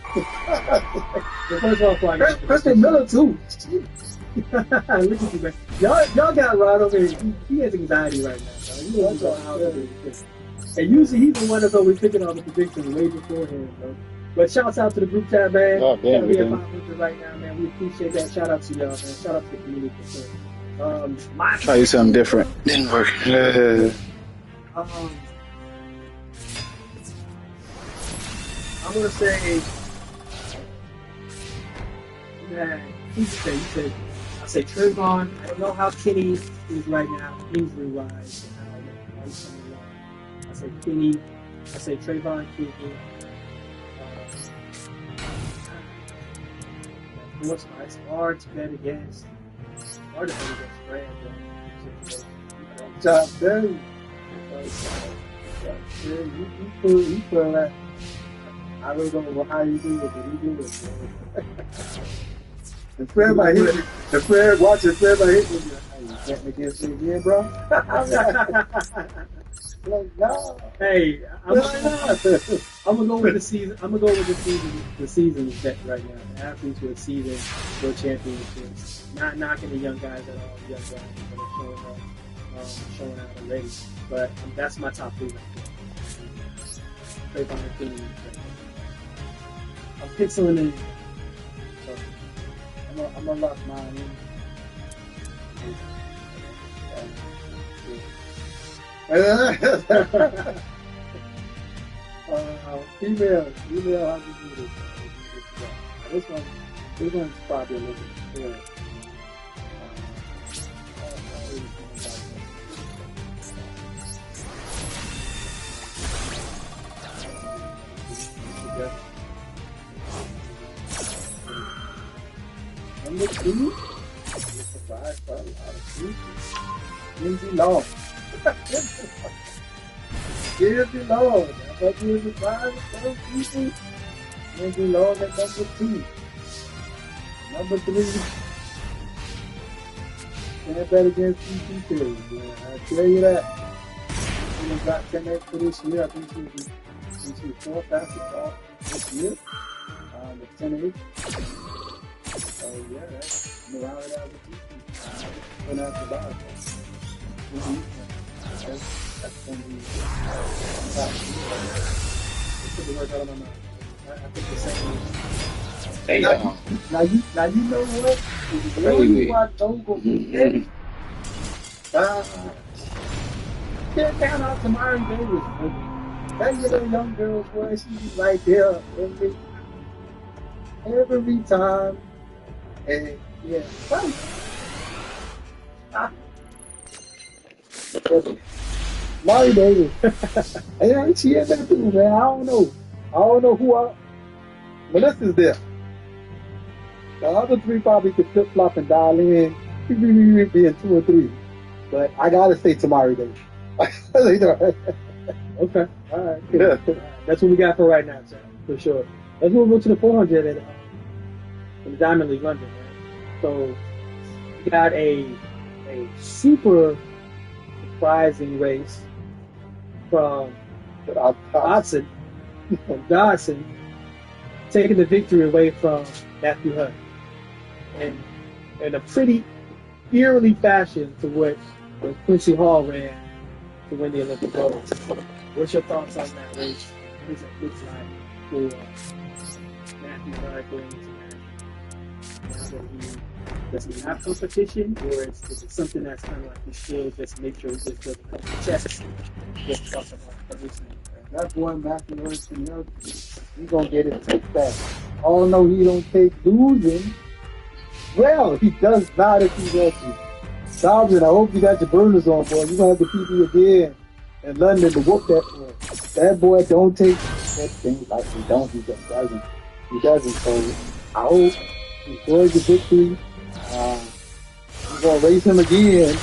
First of all, Christian Miller too. Look at you, man. Y'all got Rod over here. He has anxiety right now. And usually he's the one that's always picking on the predictions way beforehand, bro. But shouts out to the group chat, man. Oh, damn, we at 500 right now, man. We appreciate that. Shout out to y'all, man. Shout out to the community for sure. Try you something different. Didn't work. I'm gonna say that you said I say Trayvon. I don't know how Kenny is right now, injury wise. I say Kenny. I say Trayvon Kenny. It's hard to bet against. It's hard to bet against Brad. Job done. You put that. I really don't know how you do it, but he do it, bro. If Fred might hit me, if Fred watching, Fred might hit me. Hey, you bet me against you again, bro? Like, no. Hey, I'm Like, no. gonna go with the season. I'm gonna go with the season bet right now. The athletes with season for championships. Not knocking the young guys at all. The young guys that are showing up, showing out already. But that's my top three. Right there. I'm pixeling in. So I'm gonna lock mine in. Female, how do you do this? This one's probably a little bit short. Number 2, surprised by a lot of people. Lindsay Long. Lindsay Long. I thought you were surprised by those people. Lindsay Long at number 2. Number 3. Can't bet against CP2. Yeah, I tell you that. She got 10X for this year. I think she was 4th fastest off this year. The 10X. So yeah, that's around it out with you. When that's about it. That's going to be put the work out of my mind. I think the same. Hey, Now you know what? Crazy. Don't go can't count out Tamari Davis. That little young girl, boy, she's right there every time. And yeah, funny. Tamari Davis. Yeah, she had that too, man. I don't know who Melissa's there. The other 3 probably could flip flop and dial in, being 2 or 3. But I gotta say Tamari Davis. Okay. All right. Yeah. That's what we got for right now, sir. For sure. Let's move on to the 400 in the Diamond League London, man. So we got a super surprising race from Dodson, taking the victory away from Matthew Hunt, and in a pretty eerily fashion to what Quincy Hall ran to win the Olympic gold. What's your thoughts on that race? What does it look like for Matthew Hunt going into that? Does he have competition, or is it something that's kind of like he should just make sure he just doesn't have the chest? Just talk about everything. That boy Matthew Hunt, he's gonna get it take back. Although he don't take losing, well, he does not if he wants to. Dobson, I hope you got your burners on, boy. You're gonna have to keep me again in London to whoop that boy. That boy don't take that thing like he don't. He just doesn't. He doesn't. So I hope he enjoys the victory. We're gonna race him again.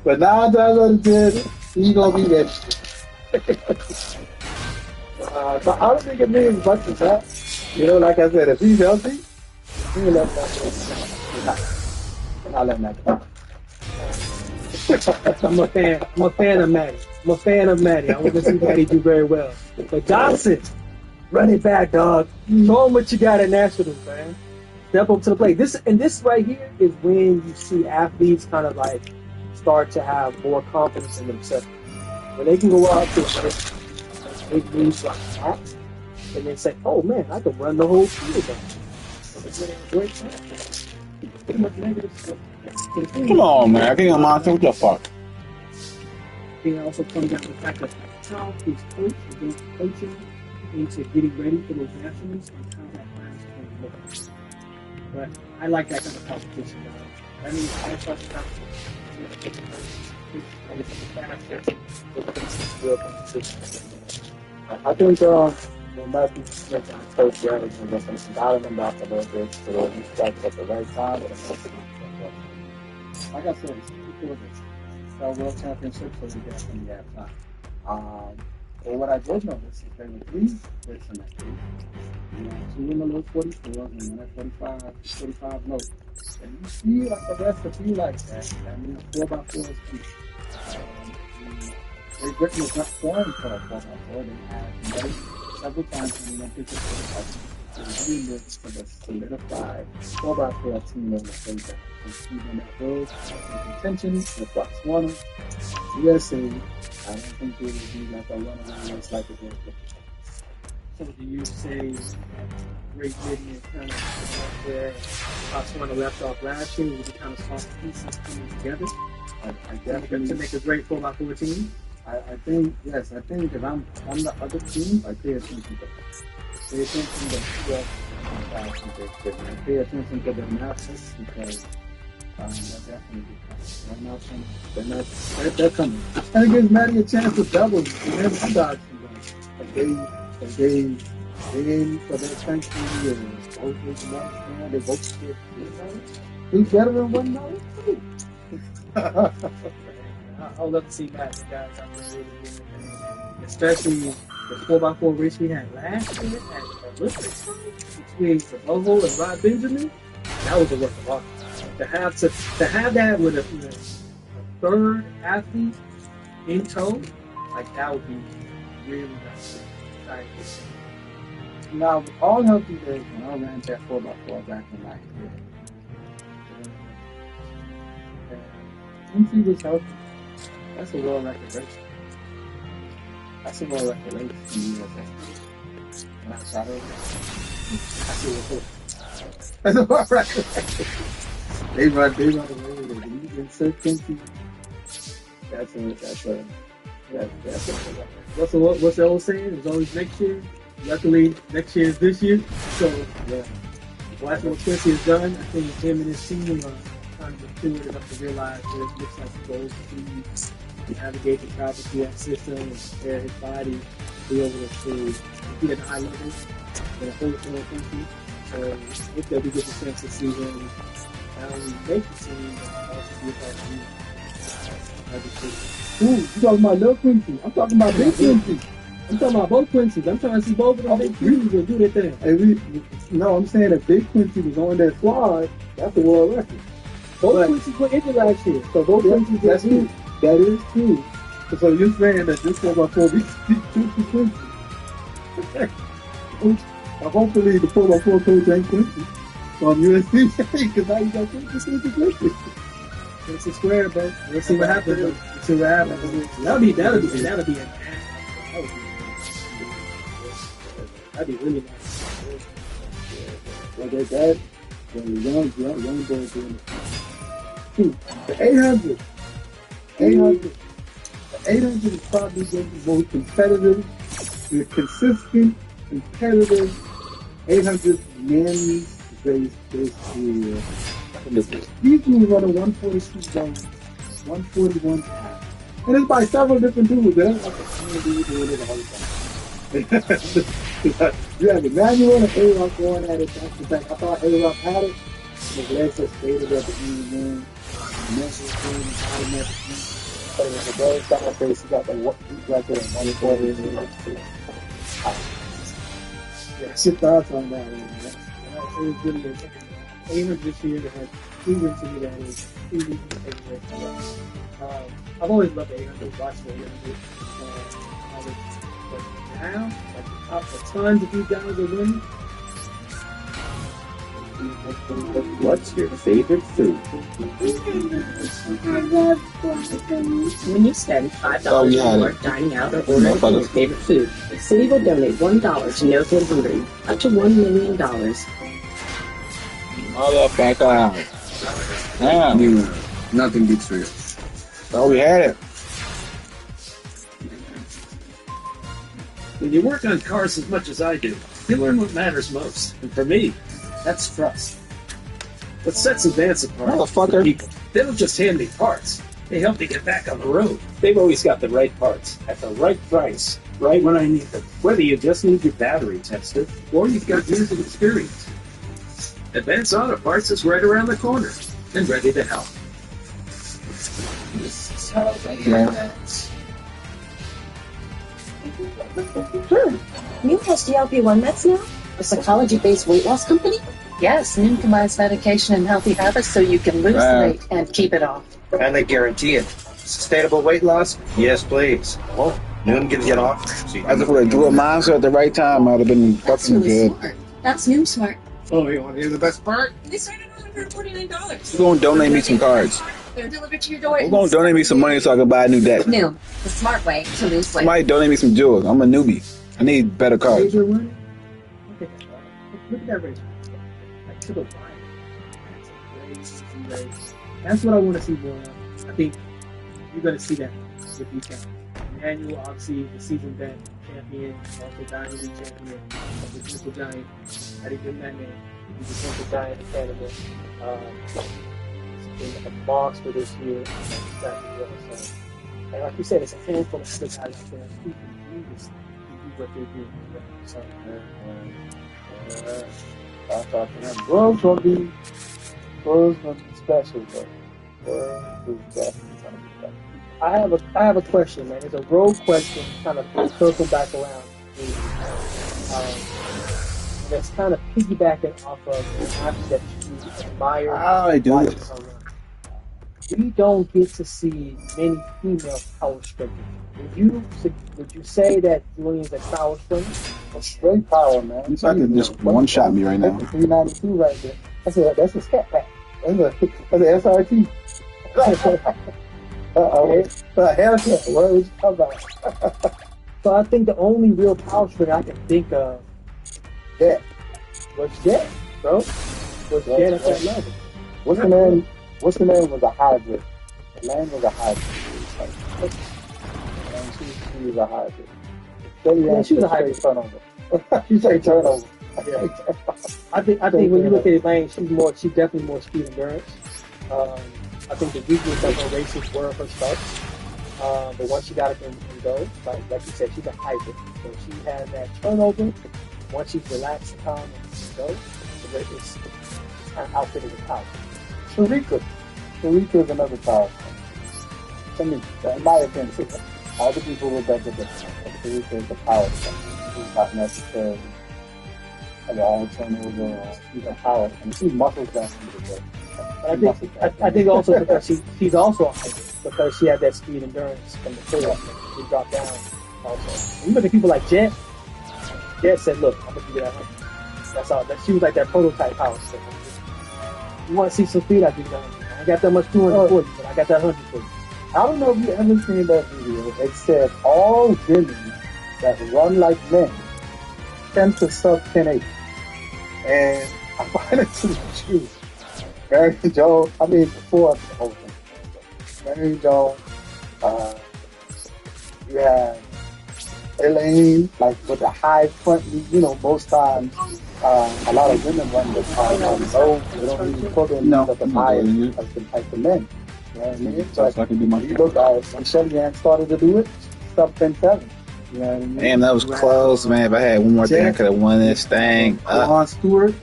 But 9 times out of 10, he's gonna be that. So I don't think it means much as that. You know, like I said, if he's healthy, he'll let that. I'll let that go. I'm a fan of Matty. I want to see Matty do very well. But Dobson, run it back, dog. Show him what you got at Nationals, man. Step up to the plate. This right here is when you see athletes kind of like start to have more confidence in themselves. When they can go out to big moves like that, and then say, "Oh man, I can run the whole field." It's a great time. Come on, man. I think I'm on. What the fuck? It also comes down to the fact that how his coach is going to coach him into getting ready for those nationals and how that plan is going to look. But I like that kind of competition. I mean, I trust I think Matthew Smith and Coach Brad is going to get some diamond off a little bit so he strikes at the right time. Like I said, it's 2 quarters. It's our World Championship, so we got some gap time. But what I did notice is there were 3 bricks in that case. You know, 2 in the low 44s and 1 at 45 notes. And you see like a recipe like that. I mean, a 4x4 is key. Great Britain was not formed for a 4x4. They had made several times in the Olympics and they really looked for the solidified 4x4 team on the stage. So Stephen that goes in contention with Botswana, USA. I don't think they would be like a runaway race like it was. So do you say Great Britain is kind of where Botswana left off last year, with the kind of soft pieces coming together I definitely to make a great 4x4 team? I think yes. I think if I'm on the other team, I pay attention to them. Pay attention to I pay attention to the Masters because they're definitely right now. They're coming. And it gives Maddie a chance to double and then two dogs if they in for their country and both of them they both get he's better than one dollar too. I would love to see Matt and guys out there really getting it. Especially the 4x4 race we had last year at the Olympics between Samoho and Rod Benjamin. That was a work of art. To have that with a third athlete in tow, like that would be really nice. Now, with all healthy days, when I ran that 4x4 back in last year, MC was healthy. That's a world record race. That's a world record race in the USA. When I shot over, that's a world record. That's a world record race. They run away with it. You insert Quincy. That's a What's the old saying? It's always next year. Luckily, next year is this year. So, yeah. Watching what Quincy has done, I think him and his team are kind of matured enough to realize that it looks like he goes to navigate the travel through that system and prepare his body to be able to be at the high level in a whole country. So, if that we get the chance to see him not only make the team, but also be a part of the team. Ooh, you talking about little Quincy? I'm talking about big Quincy. I'm talking about both Quincy's. I'm trying to see both of them big Quincy's will do their thing. No, I'm saying that Big Quincy was on that squad. That's a world record. Both Quincy's were injured last year. So both Quincy's that's true. That is true. So you're saying that this 4x4 beats Quincy. Hopefully the 4x4 coach ain't Quincy from USC because now you got Quincy. It's a square, but we'll see what happens. We'll see what happens. That'll be an that'd be really nice. Like that, when the young boys doing it. The 800. The 800 is probably the most competitive, the consistent, competitive 800 men's race this year. These dudes run a 142 zone, 141 time. And it's by several different dudes. They don't like the same dude doing it all the time. You have Emmanuel and A-Rock going at it back to back. I thought A-Rock had it. The legs just faded at the end then. Mental thing, body at the end. But it was a very solid face. He got the record at 140. What's your thoughts on that? It was really good. Aimers this year that had proven to me that is truly I've always loved the 800, watched the 800, but now, like the tons of these guys are winning. What's your favorite food? When you spend $5 or more dining out or ordering your favorite food, the city will donate $1 to No Kid Hungry, up to $1 million. Motherfucker. Damn. Nothing beats real. Oh, we had it. When you work on cars as much as I do, you learn what matters most. And for me, that's trust. What sets Advance apart is the people. They don't just hand me parts. They help me get back on the road. They've always got the right parts, at the right price, right when I need them. Whether you just need your battery tested, or you've got years of experience. Advance Auto Parts is right around the corner, and ready to help. This is how they advance. New has GLP-1 meds now? A psychology-based weight loss company? Yes, Noom combines medication and healthy habits so you can lose the weight and keep it off. And they guarantee it. Sustainable weight loss? Yes, please. Well, Noom gives you an offer. So As if a DDuel Masters at the right time, I'd have been That's fucking really good. smart. That's Noom smart. Oh, you want to hear the best part? They started at $149. Who's gonna donate me some cards? They're delivered to your door. Who's gonna donate me some money so I can buy a new deck? Noom, the smart way to lose weight. Somebody donate me some jewels. I'm a newbie. I need better cards. Major one? Look at that race. Like to the right. That's a crazy race. That's what I want to see more of. I think you're going to see that with these guys. Emmanuel, obviously, the season vet champion, also Diamond League champion of the Triple Giant. I didn't give him that name. He's the Triple Giant Academy. He's been a boss for this year. So, and like you said, it's a handful of other guys out there who can do this, who do what they're doing. So, I'm talking about Duel's gonna be special, though. Duel is definitely gonna be special. I have a question, man. It's a road question, kind of circle back around. That's kind of piggybacking off of the athletes that you admire. I do watch it. around. We don't get to see many female power sprinters. Would you say that Julian's a power sprinter? A straight power, man. You fucking just one-shot me right now. 392 right there. That's a scat pack. That's an SRT. A haircut. What was you talking about? So I think the only real power sprinter I can think of was Jet, bro. Was Jet at that level? What's the name was a hybrid. The name was a hybrid. And she was a hybrid. Yeah, she was a hybrid. Turnover. She said turnover. Yeah. I think when you look at Elaine, she's definitely more speed endurance. I think the weakness of her races were her starts. But once she got it in go, like you said, she's a hybrid. So she has that turnover. Once she's relaxed and calm and go, it's kind of outfitted with power. Sharika is another power. To me, in my opinion, other people will bet that Sharika is the power. She's not necessarily a long turnover or she's a power. And she muscles that into the way. I think also because she's also a hybrid because she had that speed endurance from the pull-up. She dropped down also. And you look at people like Jet. Jet said, "Look, I'm gonna give you that 100." That's all. She was like that prototype power. So you want to see some speed? I give you that 100. I got that much 200 for you, but I got that 100 for you. I don't know if you ever seen that video. It said all women that run like men tend to sub 10.8. And I find it to be true. Mary Jo, before the whole thing. Mary Jo, you have Elaine, like with the high front, most times a lot of women run the low. They don't even put in the high as the men. You know what I mean? So I can do my you look when Shelly started to do it, sub 10.7. You know what I mean? Damn, that was close, man. If I had one more thing, I could have won this thing. Ron Stewart,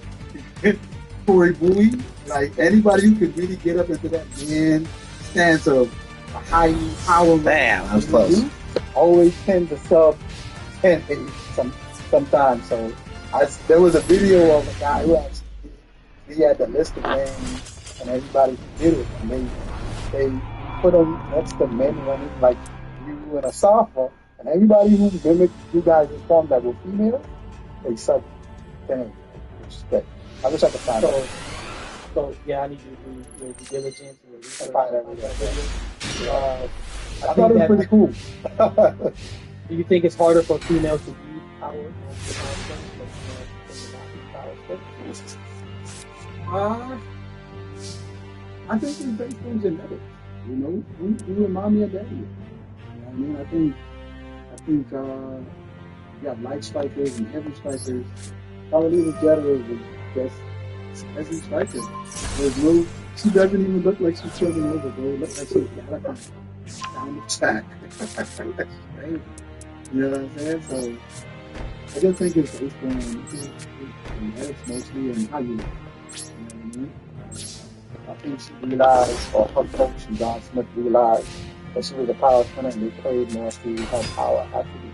Corey Bowie, like anybody who could really get up into that man stance of a high power. Damn, that was close. Always tend to sub 10.8 sometimes. So there was a video of a guy who he had the list of names and everybody who did it, and they put them next to men running like you in a softball. And everybody who mimicked you guys' form that were female, they suck. Respect. I wish I could find it. So yeah, I need you to do your due diligence and research. Find everything. I thought it was pretty cool. Do you think it's harder for females to use power than I think it's based on genetics. We remind me of that. You know what I mean? I think you have light strikers and heavy strikers. Carolina Jetta is just heavy striker. She doesn't even look like she's turning over, bro. It looks like she's down the track. You know what I'm saying? So I just think it's based on genetics mostly and how you look. You know what I mean? I think she realized, or her coach, John Smith, realized that she was a power sprinter and they played more to her power attribute.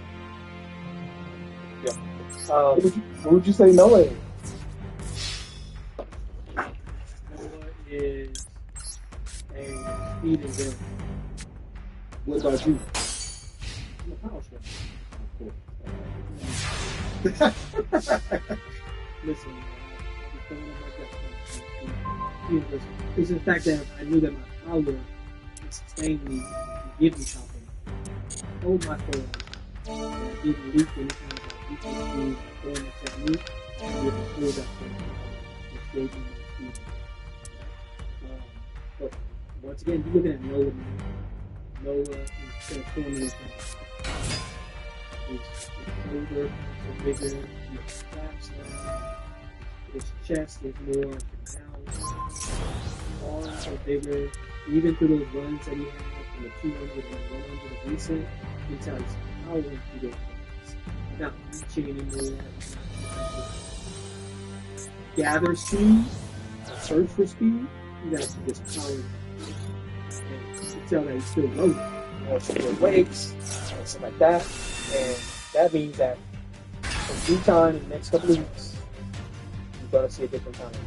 What would you say Noah is? Noah is a speed and build. What about you? I'm a power stretch. Listen, it's the fact that I knew that my power would sustain me and give me something. I told my core that I didn't leak any kind of weakness being a form of technique. I would have pulled that from which gave me my speed. But once again, you're looking at Noah. Noah is transforming his shoulder is bigger, his flaps now, his chest is more pronounced, arms are bigger. Even through those runs that he had from the 200 and 100 of recent, you can tell he's powering through those runs. He's not reaching anymore. Gather speed, search for speed, you gotta see this power. And you can tell that he's still loaded. With weights, and stuff like that. And that means that in due time, in the next couple of weeks, you're going to see a different kind of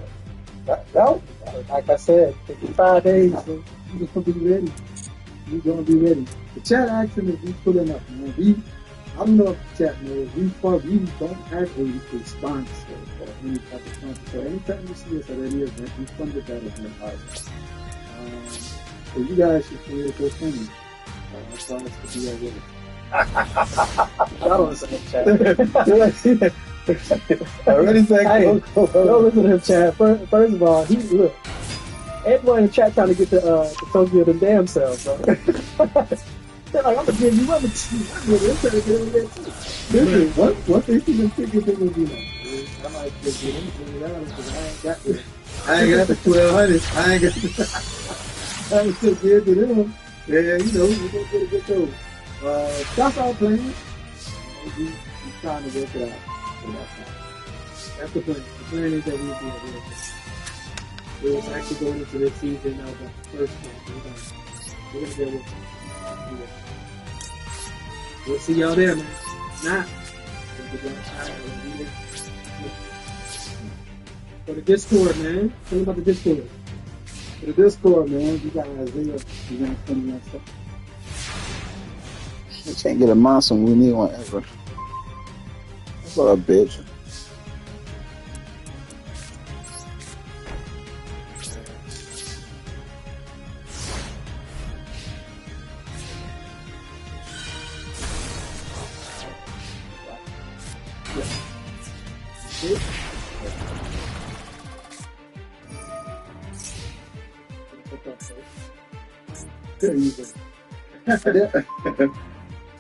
weight. Like I said, 55 days, so you're going to be ready. You're going to be ready. The chat action is we pulling up, man. I don't know if the chat knows, we don't have a response or any type of sponsor. So anytime you see us at any event, we funded that event out. So you guys should feel it for friendly. As long as to be there with it. I don't listen to him, Chad. Already said, don't listen to him, Chad. First of all, look. Everyone in the chat trying to get the Tokyo them damn selves, bro. They're like, I'm gonna give you one, but I'm trying to get over there too. Listen, what they see them tickets, they gonna be like, I might just get $20 because I ain't got the 1200. I ain't got the. I was still good to them. Yeah, you know, we're gonna get a good show. That's our plan. We're trying to work it out. That's the plan. The plan is that we'll be a real team. It was actually going into this season now, but first one. We're gonna be able to. We'll see y'all there, man. Nah. For the Discord, man. Tell me about the Discord. For the Discord, man, you got Isaiah. You gonna send me that stuff. I can't get a monster when we need one ever. What a bitch.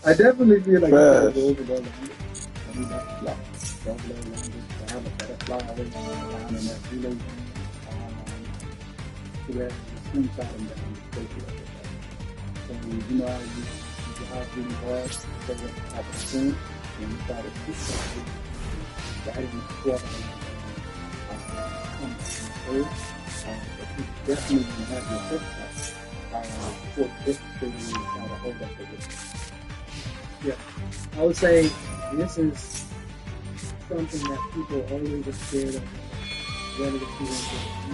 I definitely feel like Trash. over there. I mean, that's fly. Don't blow language. I have a butterfly down in that relay. So that slingshot and down. So, you know how you have really hard, so you have a swing, and you try to keep that. Right in the quarter. But you definitely have your foot for this thing to try to hold up the distance. Yeah, I would say this is something that people always are scared of. Whether the people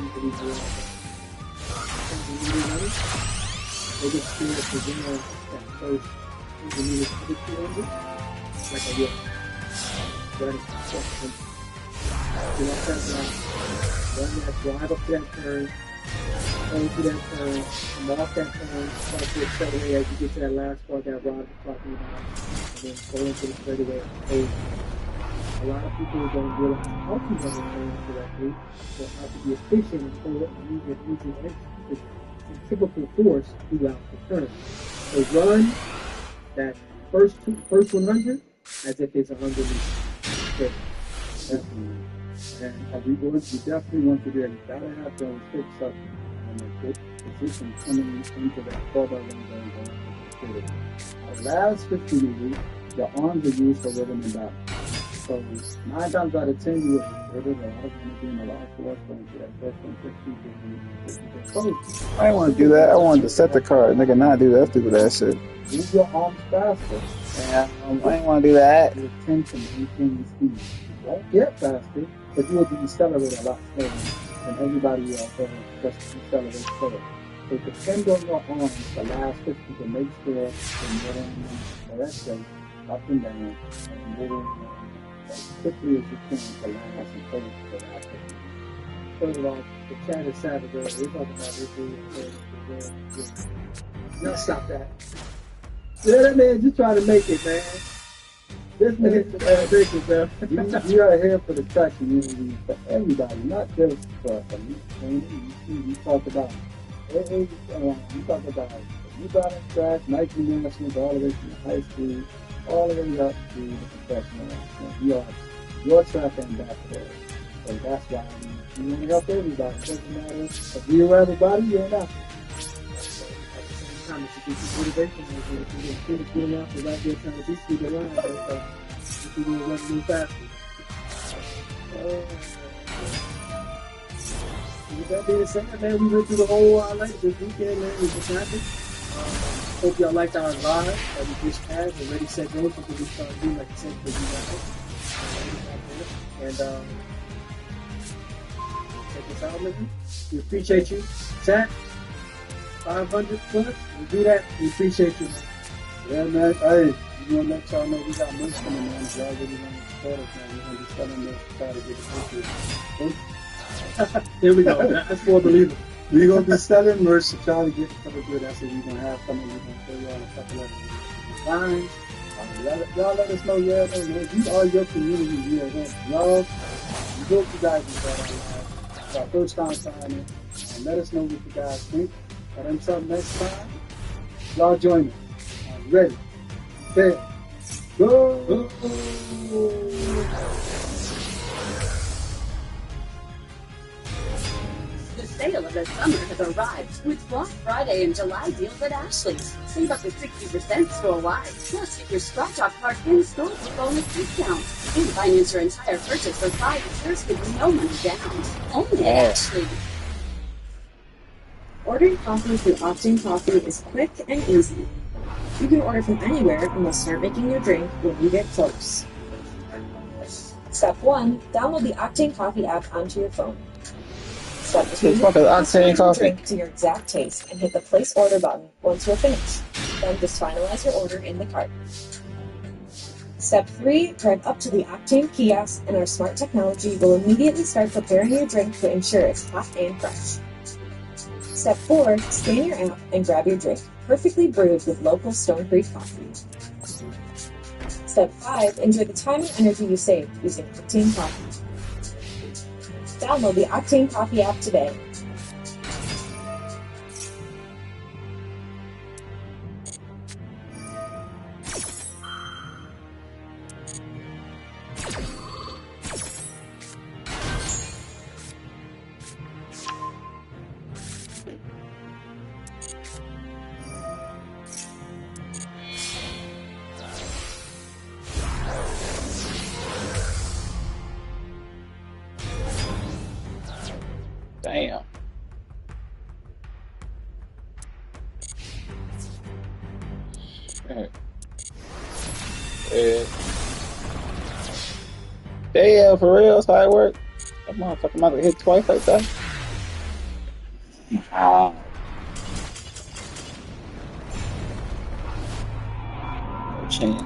usually do something really nice, they get scared of the general that first intermediate to like a whip. Right? You know what I'm saying? Run that, drive up to that turn, go to that turn, come off that turn, start to accelerate as you get to that last part that Rob was talking about, and then go into the straightaway. Hey, a lot of people don't realize how to run the turn correctly, or how to be efficient and pull it and using centrifugal force throughout the turn. So run that first 100 as if it's 100 meters. Okay. Definitely. And we definitely want to do it. You gotta have those hooks up in a good position coming into that forward and going. The last 15 meters, the arms are used for rhythm and balance. So 9 times out of 10, you would have a lot of them being a lot of force going to that first 150 I didn't want to do that. I wanted to set the card. Nigga, not do that stupid ass shit. Move your arms faster. Yeah, I didn't want to do that. You tend to maintain speed. You won't get faster, but you will decelerate a lot slower than everybody else that just decelerate slower. So depend on your arms the last 50 to make sure you're moving directly up and down and moving as quickly as you can to last and finish the last 50. First of all, the chat is Saturday. We're talking about this. No, stop that. Yeah, that man just trying to make it, man. This man is make it, man. You are here for the track community, for everybody, not just for me. You talk about, you talk about you got in track, Nike Nationals, all the way from high school, all the way up to the professional. You are your track ambassador. So that's why you want to help everybody. It doesn't matter if you're everybody, you're not. Time to get some motivation and get good enough to right there trying to beat you the line, so you can run a little faster. With that being said, man, we went through the whole like this weekend, man. It was fantastic. Hope y'all liked our live that we just had. The Ready Set Go, something we started doing, like I said, for you guys. And check us out, man. We appreciate you. Chat. 500 plus, we do that, we appreciate you. Yeah, man. Hey, we want to let y'all know we got merch coming, man. If y'all really want to support us, man, we're going to be selling this to try to get the pictures. Here we go. That's for believers. We're going to be selling merch to try to get a couple good. That's what we're going to have coming. We're going to show y'all a couple of designs. Y'all let us know, yeah, man. You are your community. We are here. Y'all, we hope you guys enjoy our live. It's our first time signing. And let us know what you guys think. But until next time, y'all join me. I'm ready, set, go! The sale of the summer has arrived with Black Friday and July deals at Ashley's. Save up to 60% store-wide. Plus, get your scratch-off card in-store for bonus discounts. And finance your entire purchase for 5 years with no money down. Only at Ashley's. Ordering coffee through Octane Coffee is quick and easy. You can order from anywhere and we'll start making your drink when you get close. Step 1. Download the Octane Coffee app onto your phone. Step 2. Octane Coffee. Drink to your exact taste and hit the place order button once you're finished. Then just finalize your order in the cart. Step 3. Drive up to the Octane kiosk and our smart technology will immediately start preparing your drink to ensure it's hot and fresh. Step 4. Scan your app and grab your drink, perfectly brewed with local Stone Creek coffee. Step 5. Enjoy the time and energy you save using Octane Coffee. Download the Octane Coffee app today. Damn. Damn, for real? That's how it work? That motherfucker might have hit twice like that? Wow. No chance.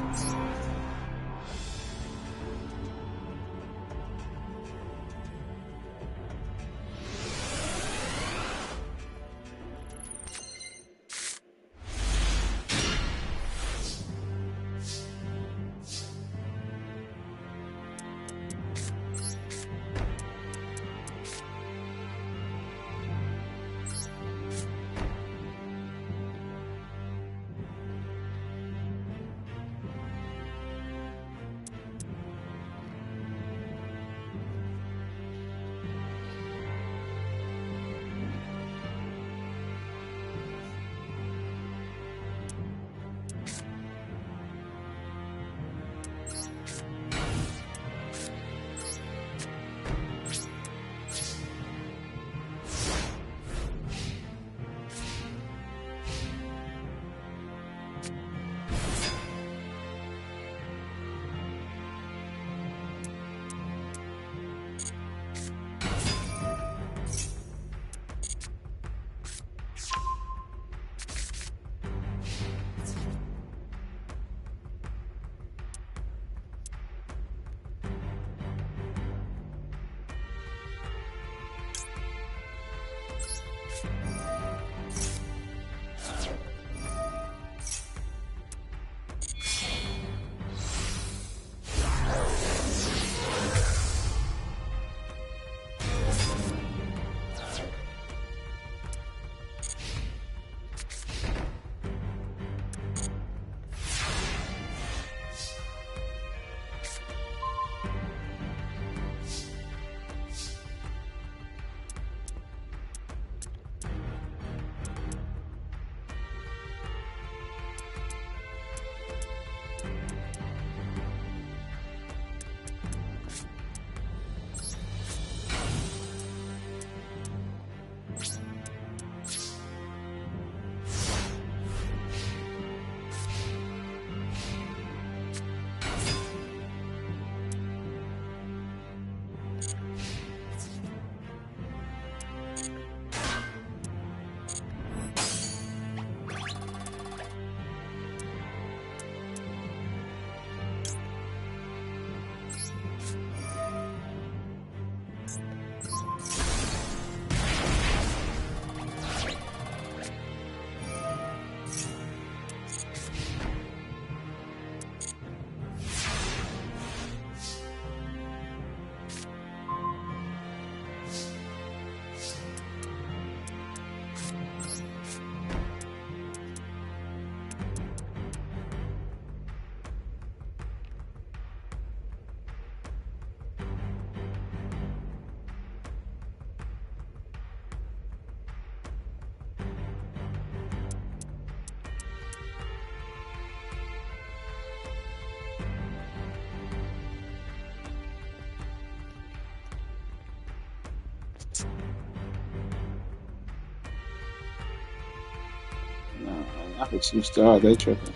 No, I could 2-star. They tripping.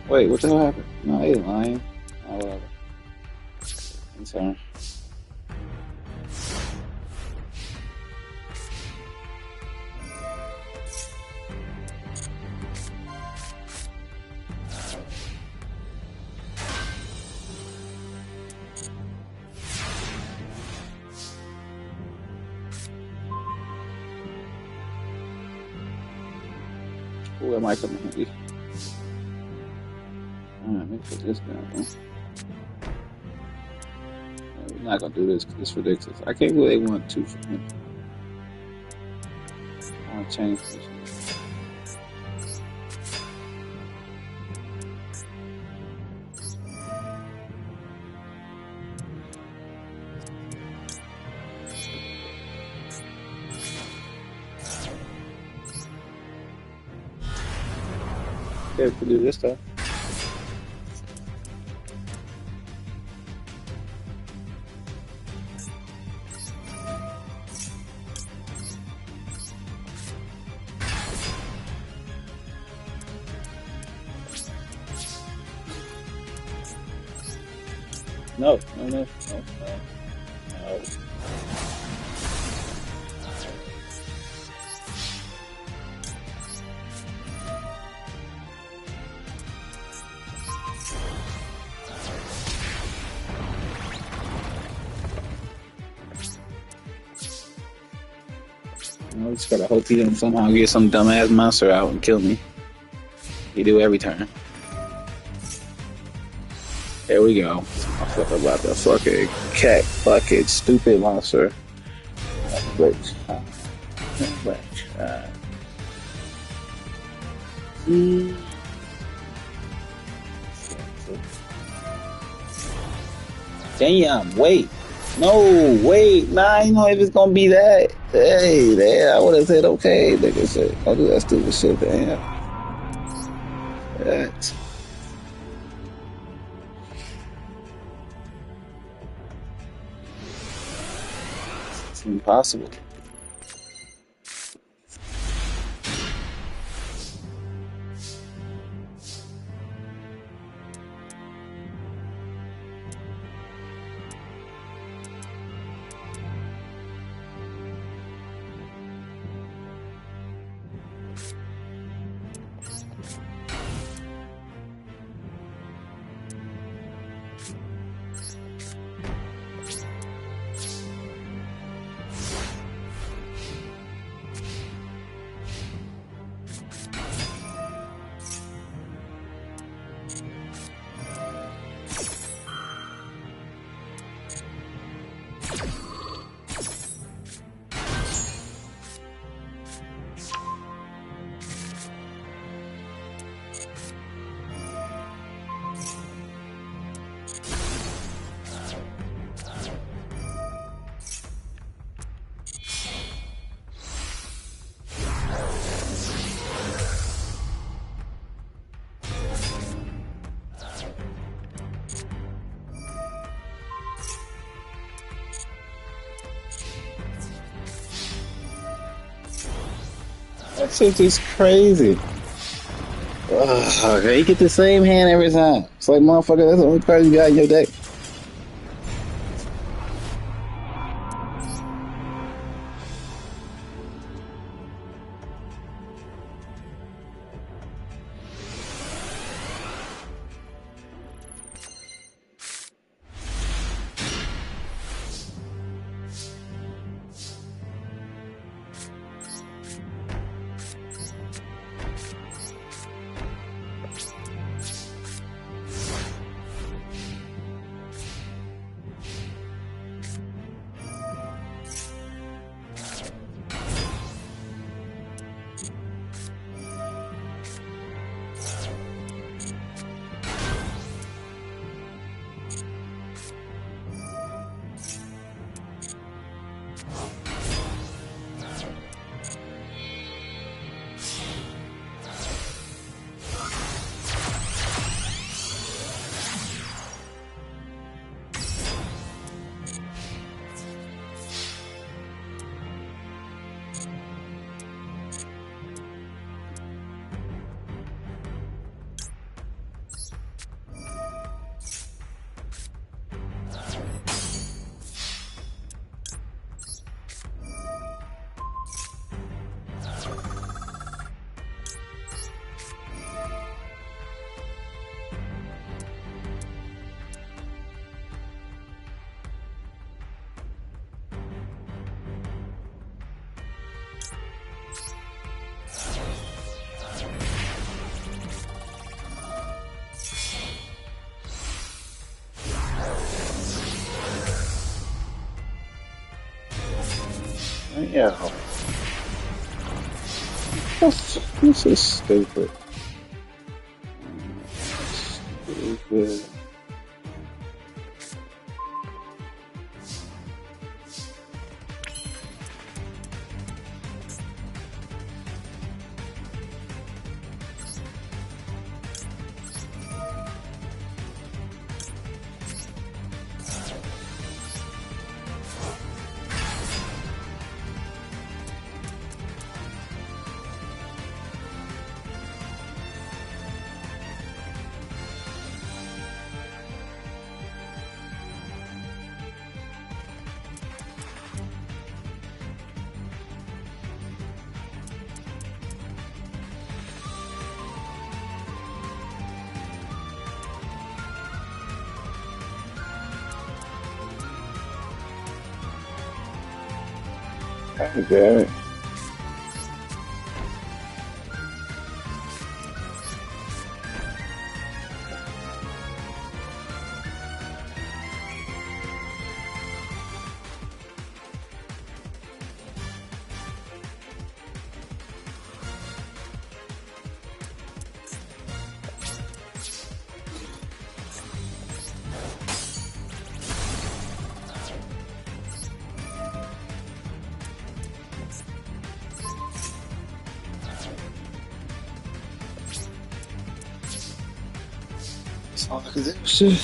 Wait, what the hell happened? No, they lying. Oh, whatever. Turn. Who am I coming handy? Alright, let me put this down. Huh? We're not gonna do this because it's ridiculous. I can't believe they want 2 from him. I want to change this. Okay, we can do this stuff. No. I just gotta hope he didn't somehow get some dumbass monster out and kill me. He do every turn. There we go. I feel about the fucking cat bucket, stupid monster. Glitch. Damn, wait. No, wait. Nah, I know if it's gonna be that. Hey, there, I would have said, okay, nigga said, I'll do that stupid shit, damn. That. It's impossible. That shit is crazy. Ugh, you get the same hand every time. It's like, motherfucker, that's the only card you got in your deck. Yeah. This is stupid. Stupid. Okay. That's all I can do. Shit.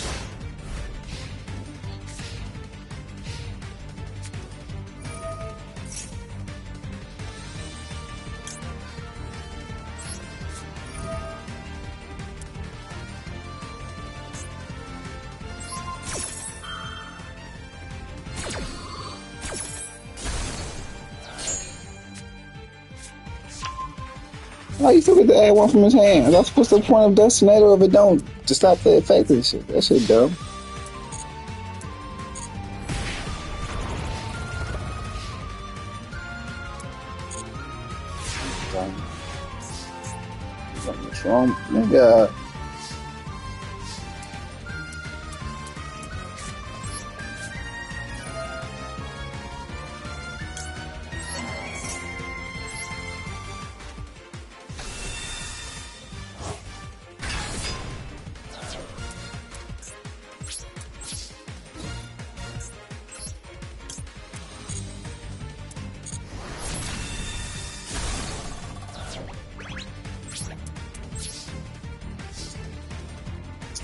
Why you still get to add one from his hand? That's what's the point of Destinator if it don't to stop the effect of shit. That shit dumb. What's wrong? Nigga.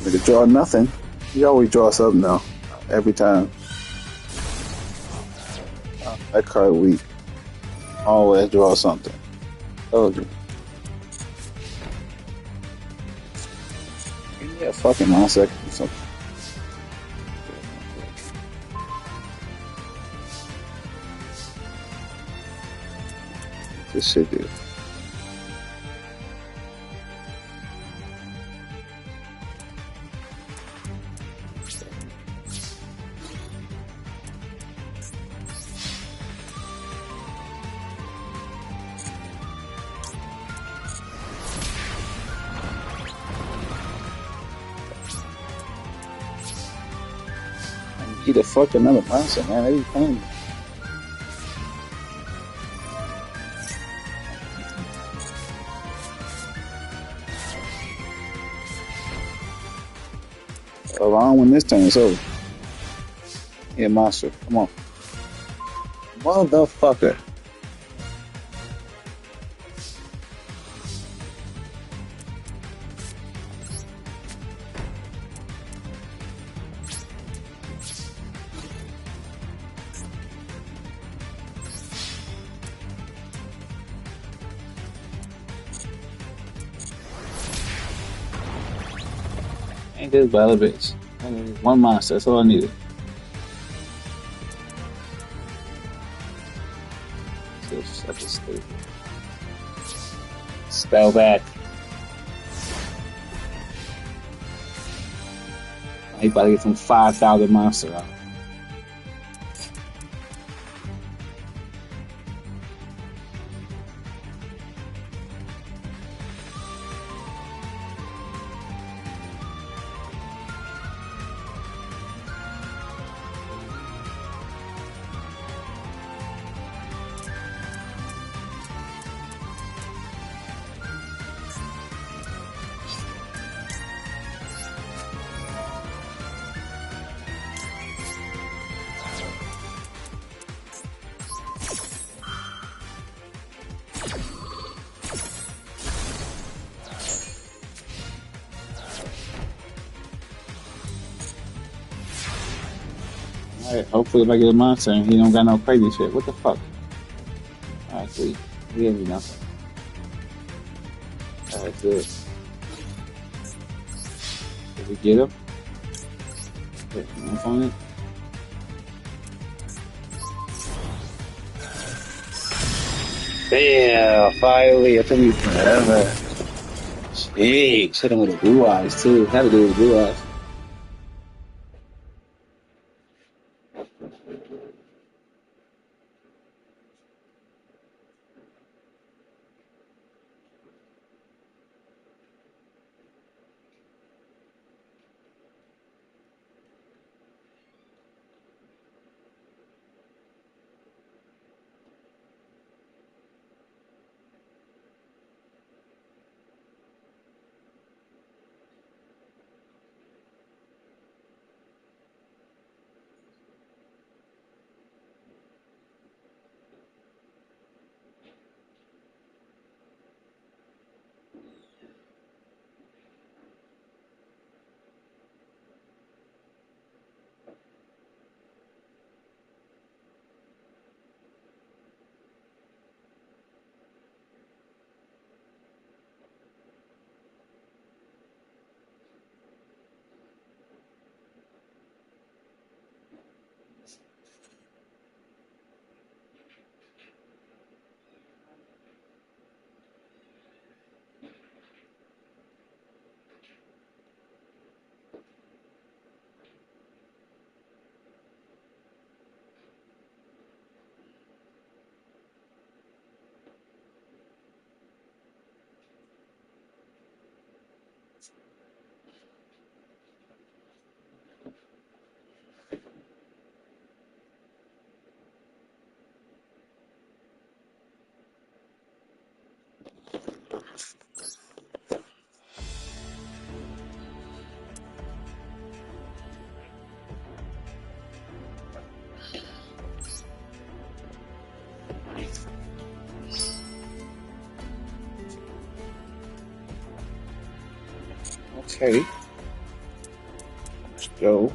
Nigga draw nothing. You always draw something though. Every time. That card weak. Always draw something. Told you. Give me a fucking 1 second or something. This shit, dude. Eat a fucking another monster, man. They be playing. Oh, I don't win this turn. It's over. Yeah, monster. Come on. Motherfucker. Ain't this battle bitch. One monster, that's all I needed. Such a stupid. Spell back. He about to get some 5,000 monster out. Alright, hopefully if I get a monster and he don't got no crazy shit. What the fuck? Alright, sweet. Yeah, you know. Alright, good. Did we get him? Put him on it. Damn, finally, it took me forever. Jeez, hit him with the blue eyes too. Had to do with the blue eyes. Okay. Let's go.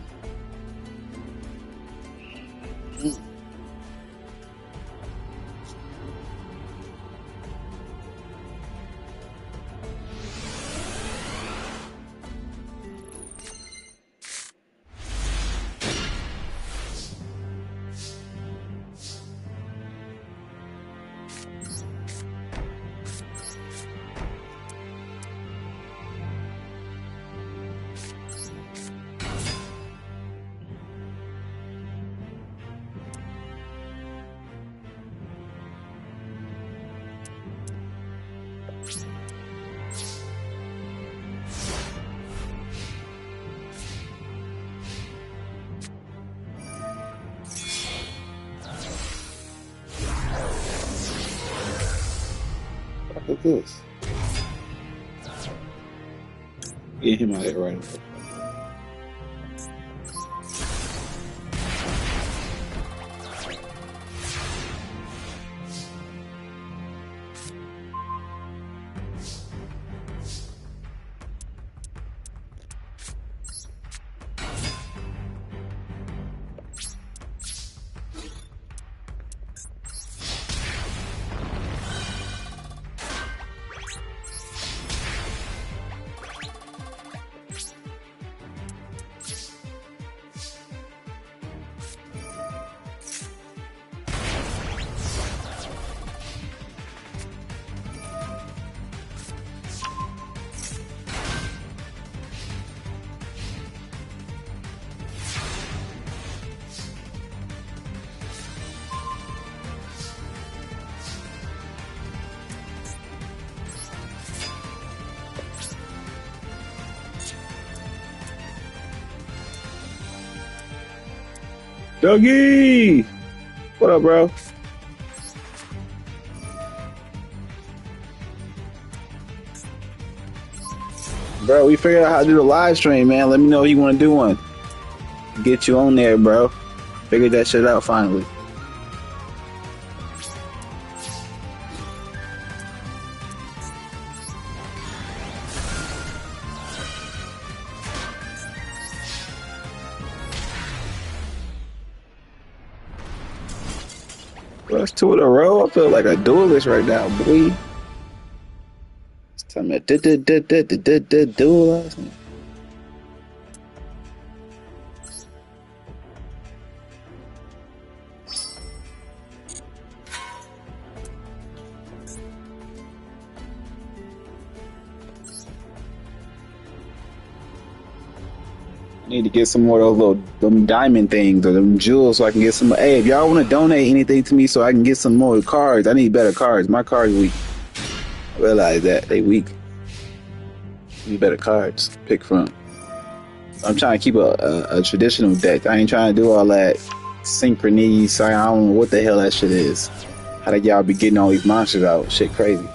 Look at this. Get him out of here right away. Dougie! What up, bro? Bro, we figured out how to do the live stream, man. Let me know if you want to do one. Get you on there, bro. Figured that shit out finally. Well, that's 2 in a row. I feel like a duelist right now, boy. It's time to duel. I need to get some more of those them diamond things or them jewels so I can get some. Hey, if y'all want to donate anything to me so I can get some more cards, I need better cards. My cards weak. I realize that they weak. Need better cards to pick from. I'm trying to keep a traditional deck. I ain't trying to do all that synchronies. I don't know what the hell that shit is. How did y'all be getting all these monsters out? Shit crazy.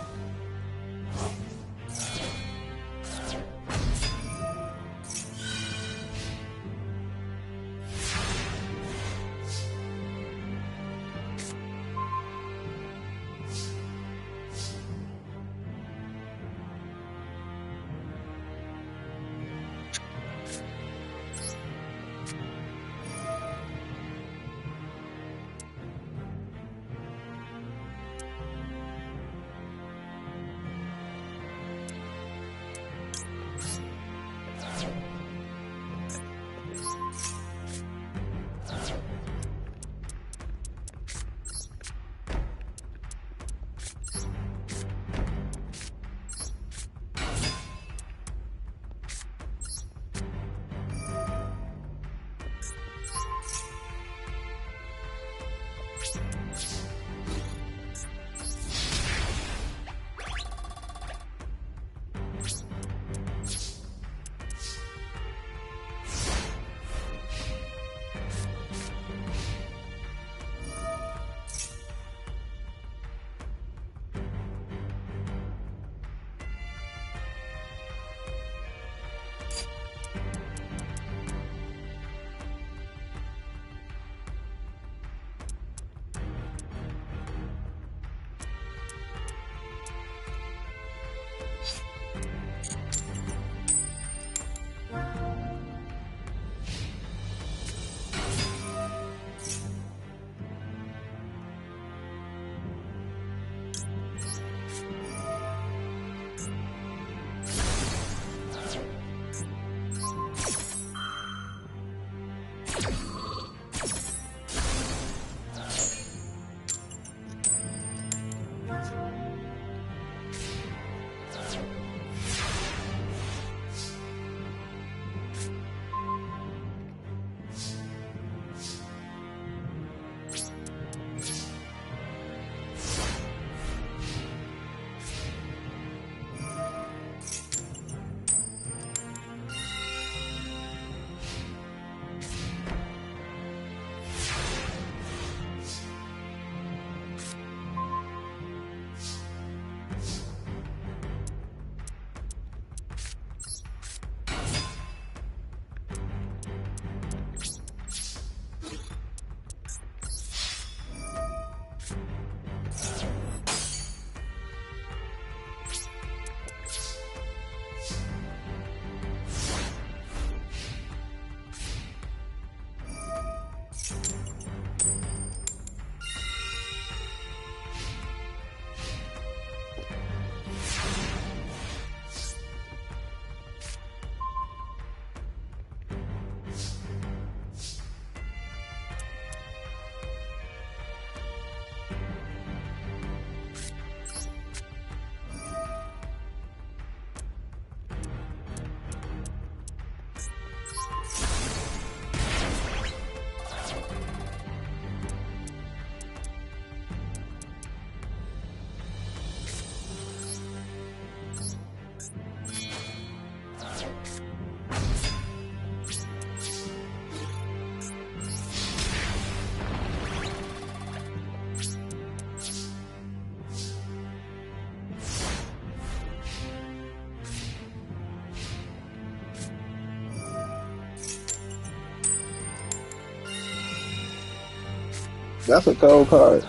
That's a cold card.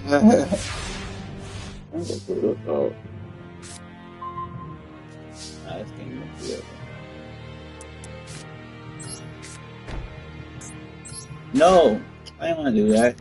That's a cool card. Nice game of field. No, I didn't want to do that.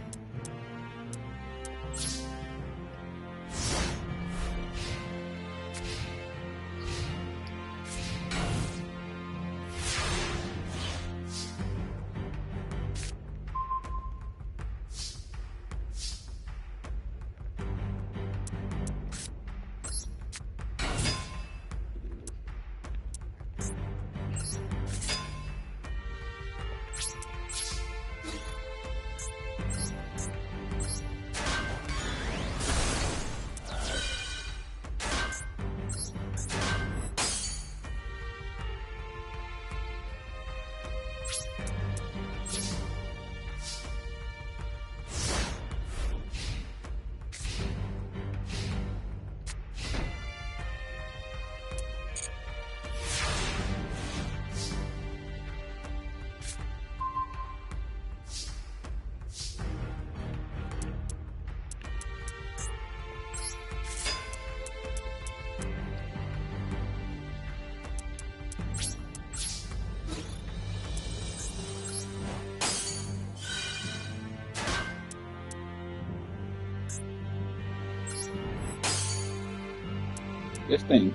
This thing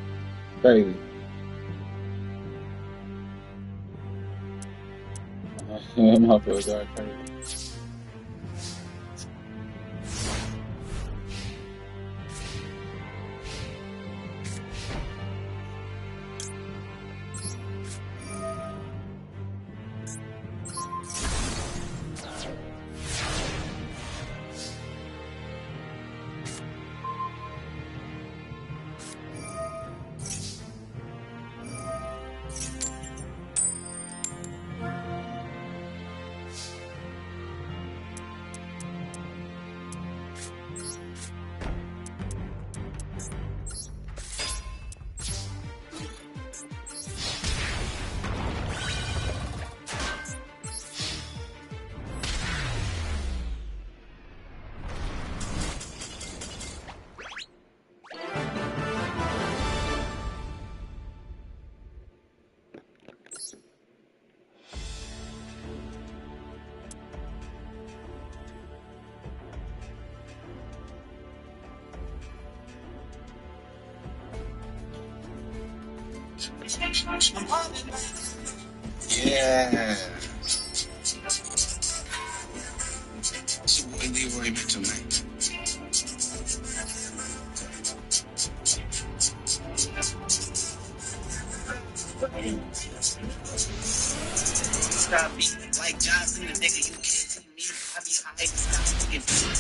crazy. Motherfuckers are crazy. Yeah. It's your boy Leroy Mitchell, man. Stop me like Johnson, the nigga you can't see me. I be high, stop looking for me.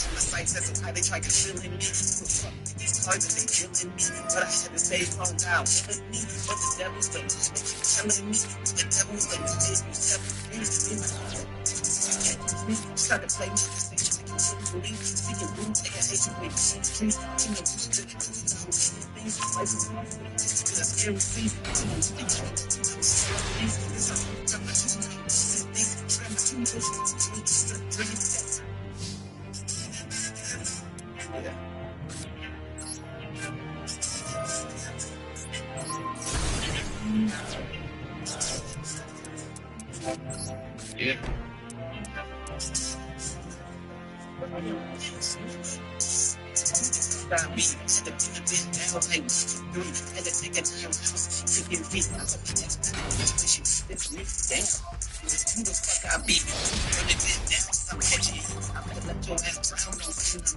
My sights at the high, they try concealing me. These cards that they killing me, but I had to stay phone down. Killing me, but the devil's the telling me. The devil's the start to play me. Seeking blue, taking H away from the streets. You know, things like yeah. Stop me, the bit down like three, had to take a damn house to get beat. It's me down. Who the fuck I be? Turn it down, I'm catching it. I'm gonna let your ass drown on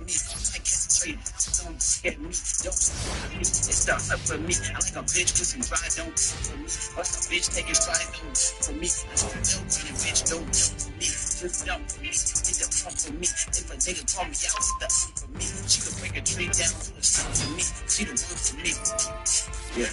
me. I guess straight, don't scare me, don't stop me. It's the up for me. I like a bitch with some dry, don't for me. Like a bitch taking dry, don't for me. I don't know, running bitch, don't for me. Just don't for me. Get the pump for me. If a nigga call me out, it's the up for me. She could break a tree down to the sun for me. She the one for me. Yeah.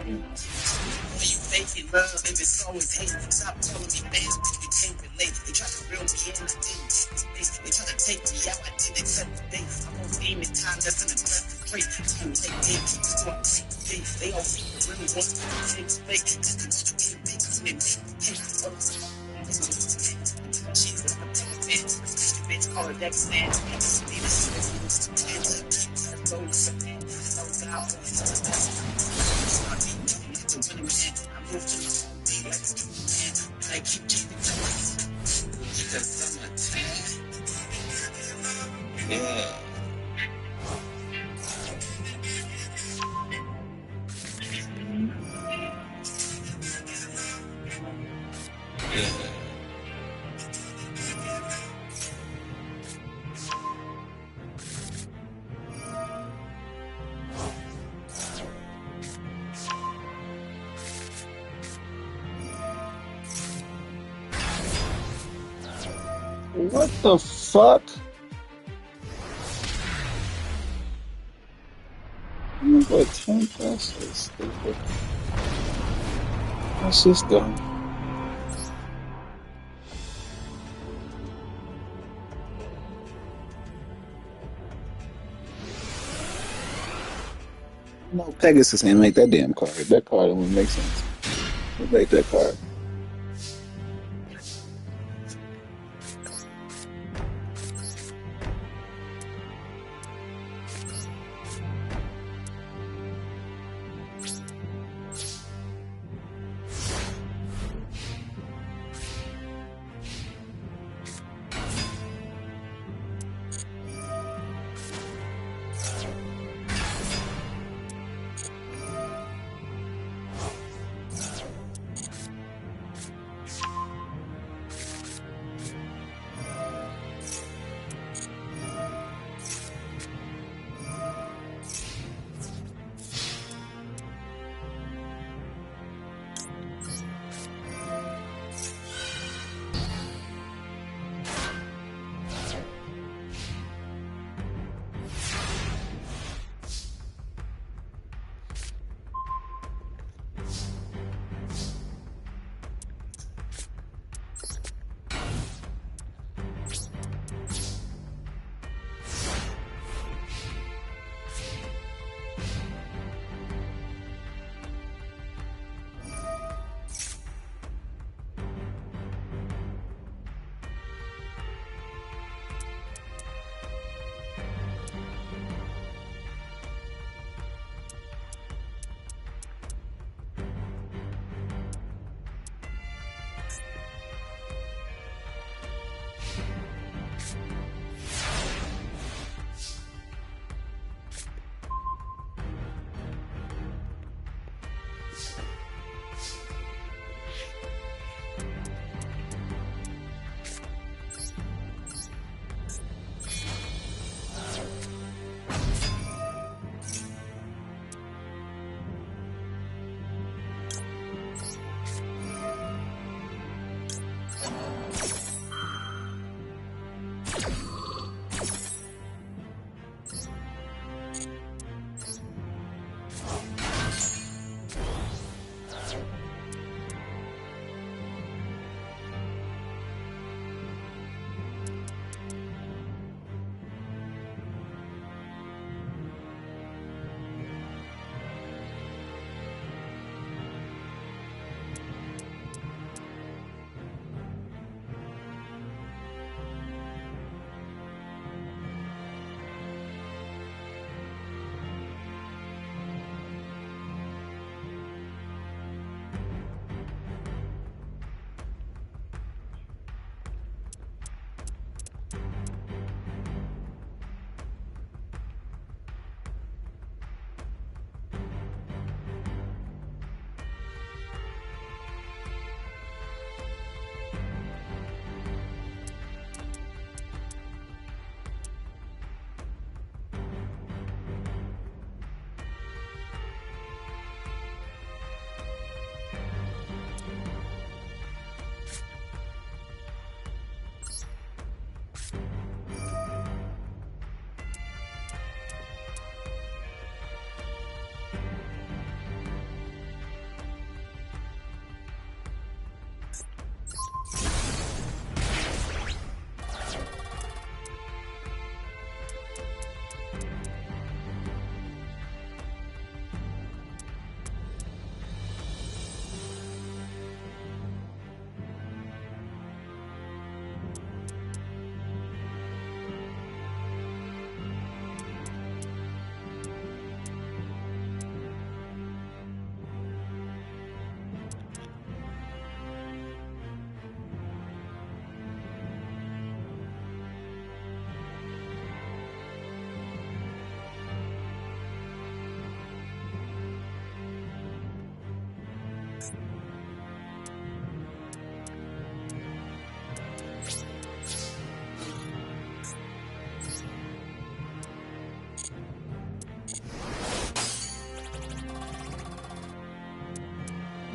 When you faking love, if it's always hate, stop calling me fans, bitch, we can't relate. They try to reel me in, I didn't. They try to take me out, I didn't accept the day. I'm on demon time, that's an aggressive trait. Too late, they keep us on great. They all really want to take fake. Just to know you can't make us make she's like a bitch, call her Dex stand. I keep keeping because I'm a tank. Yeah. What the fuck? You got 10 passes. Stupid. That's just dumb. No, Pegasus ain't make that damn card. That card wouldn't make sense. Who made that card?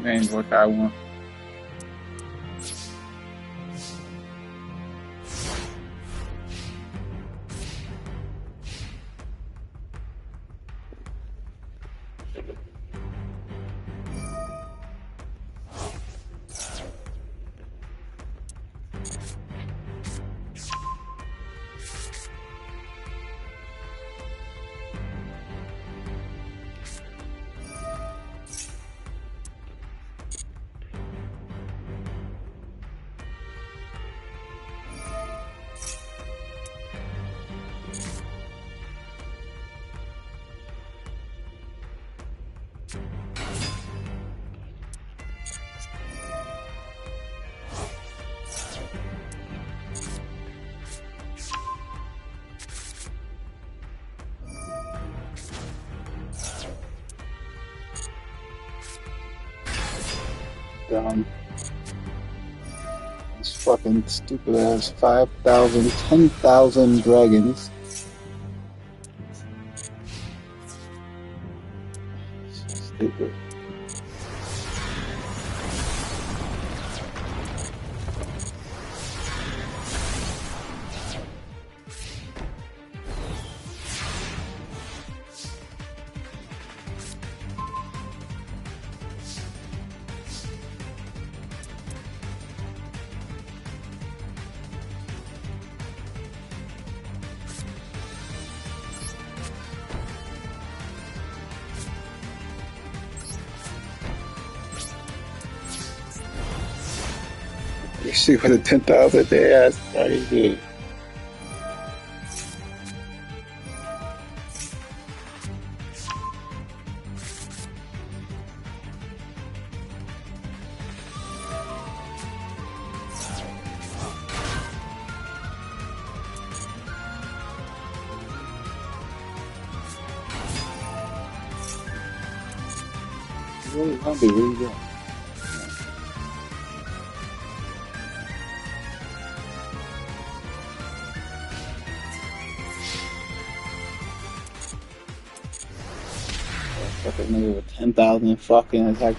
Man, what I want. This fucking stupid ass 5,000, 10,000 dragons. Stupid. You see what the 10,000 they asked? Crazy. Really hungry, where you going? Fucking nigga with 10,000 fucking attack.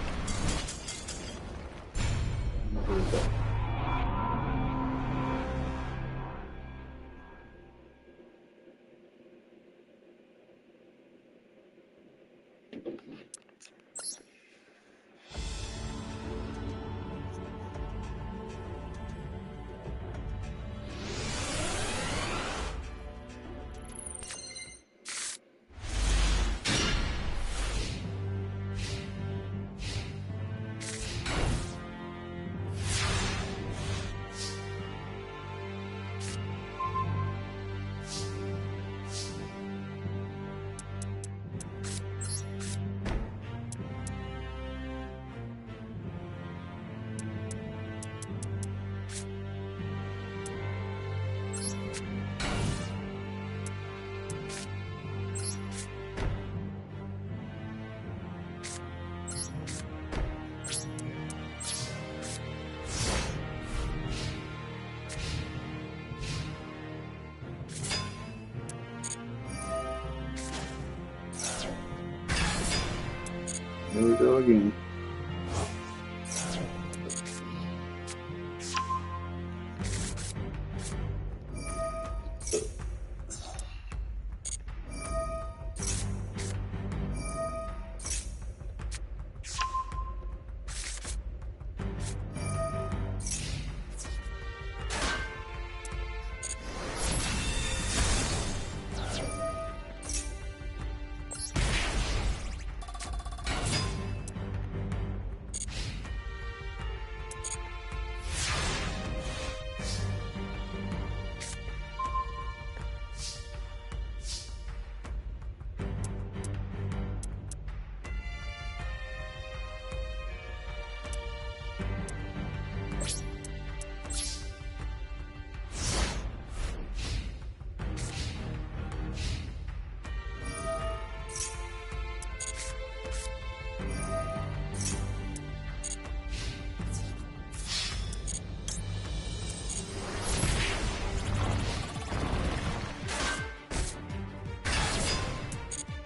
Here we go again.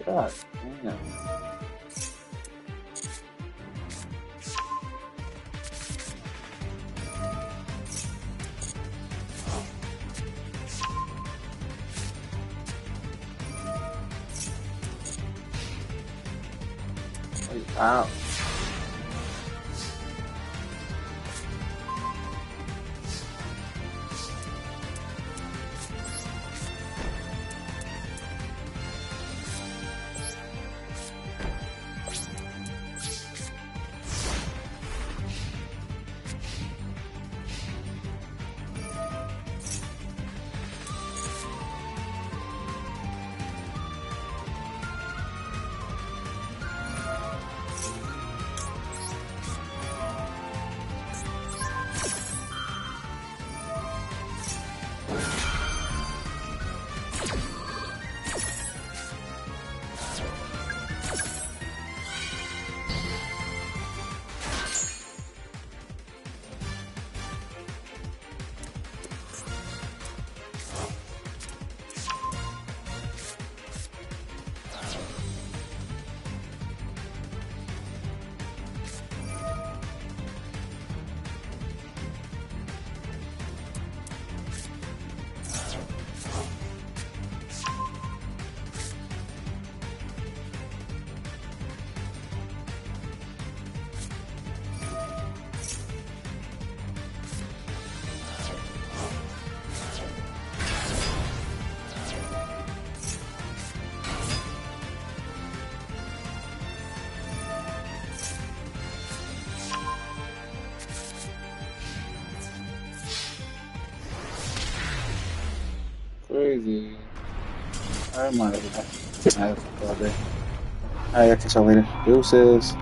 God damn. Wow. Crazy. I might have all day. Alright, I'll catch y'all later. Deuces.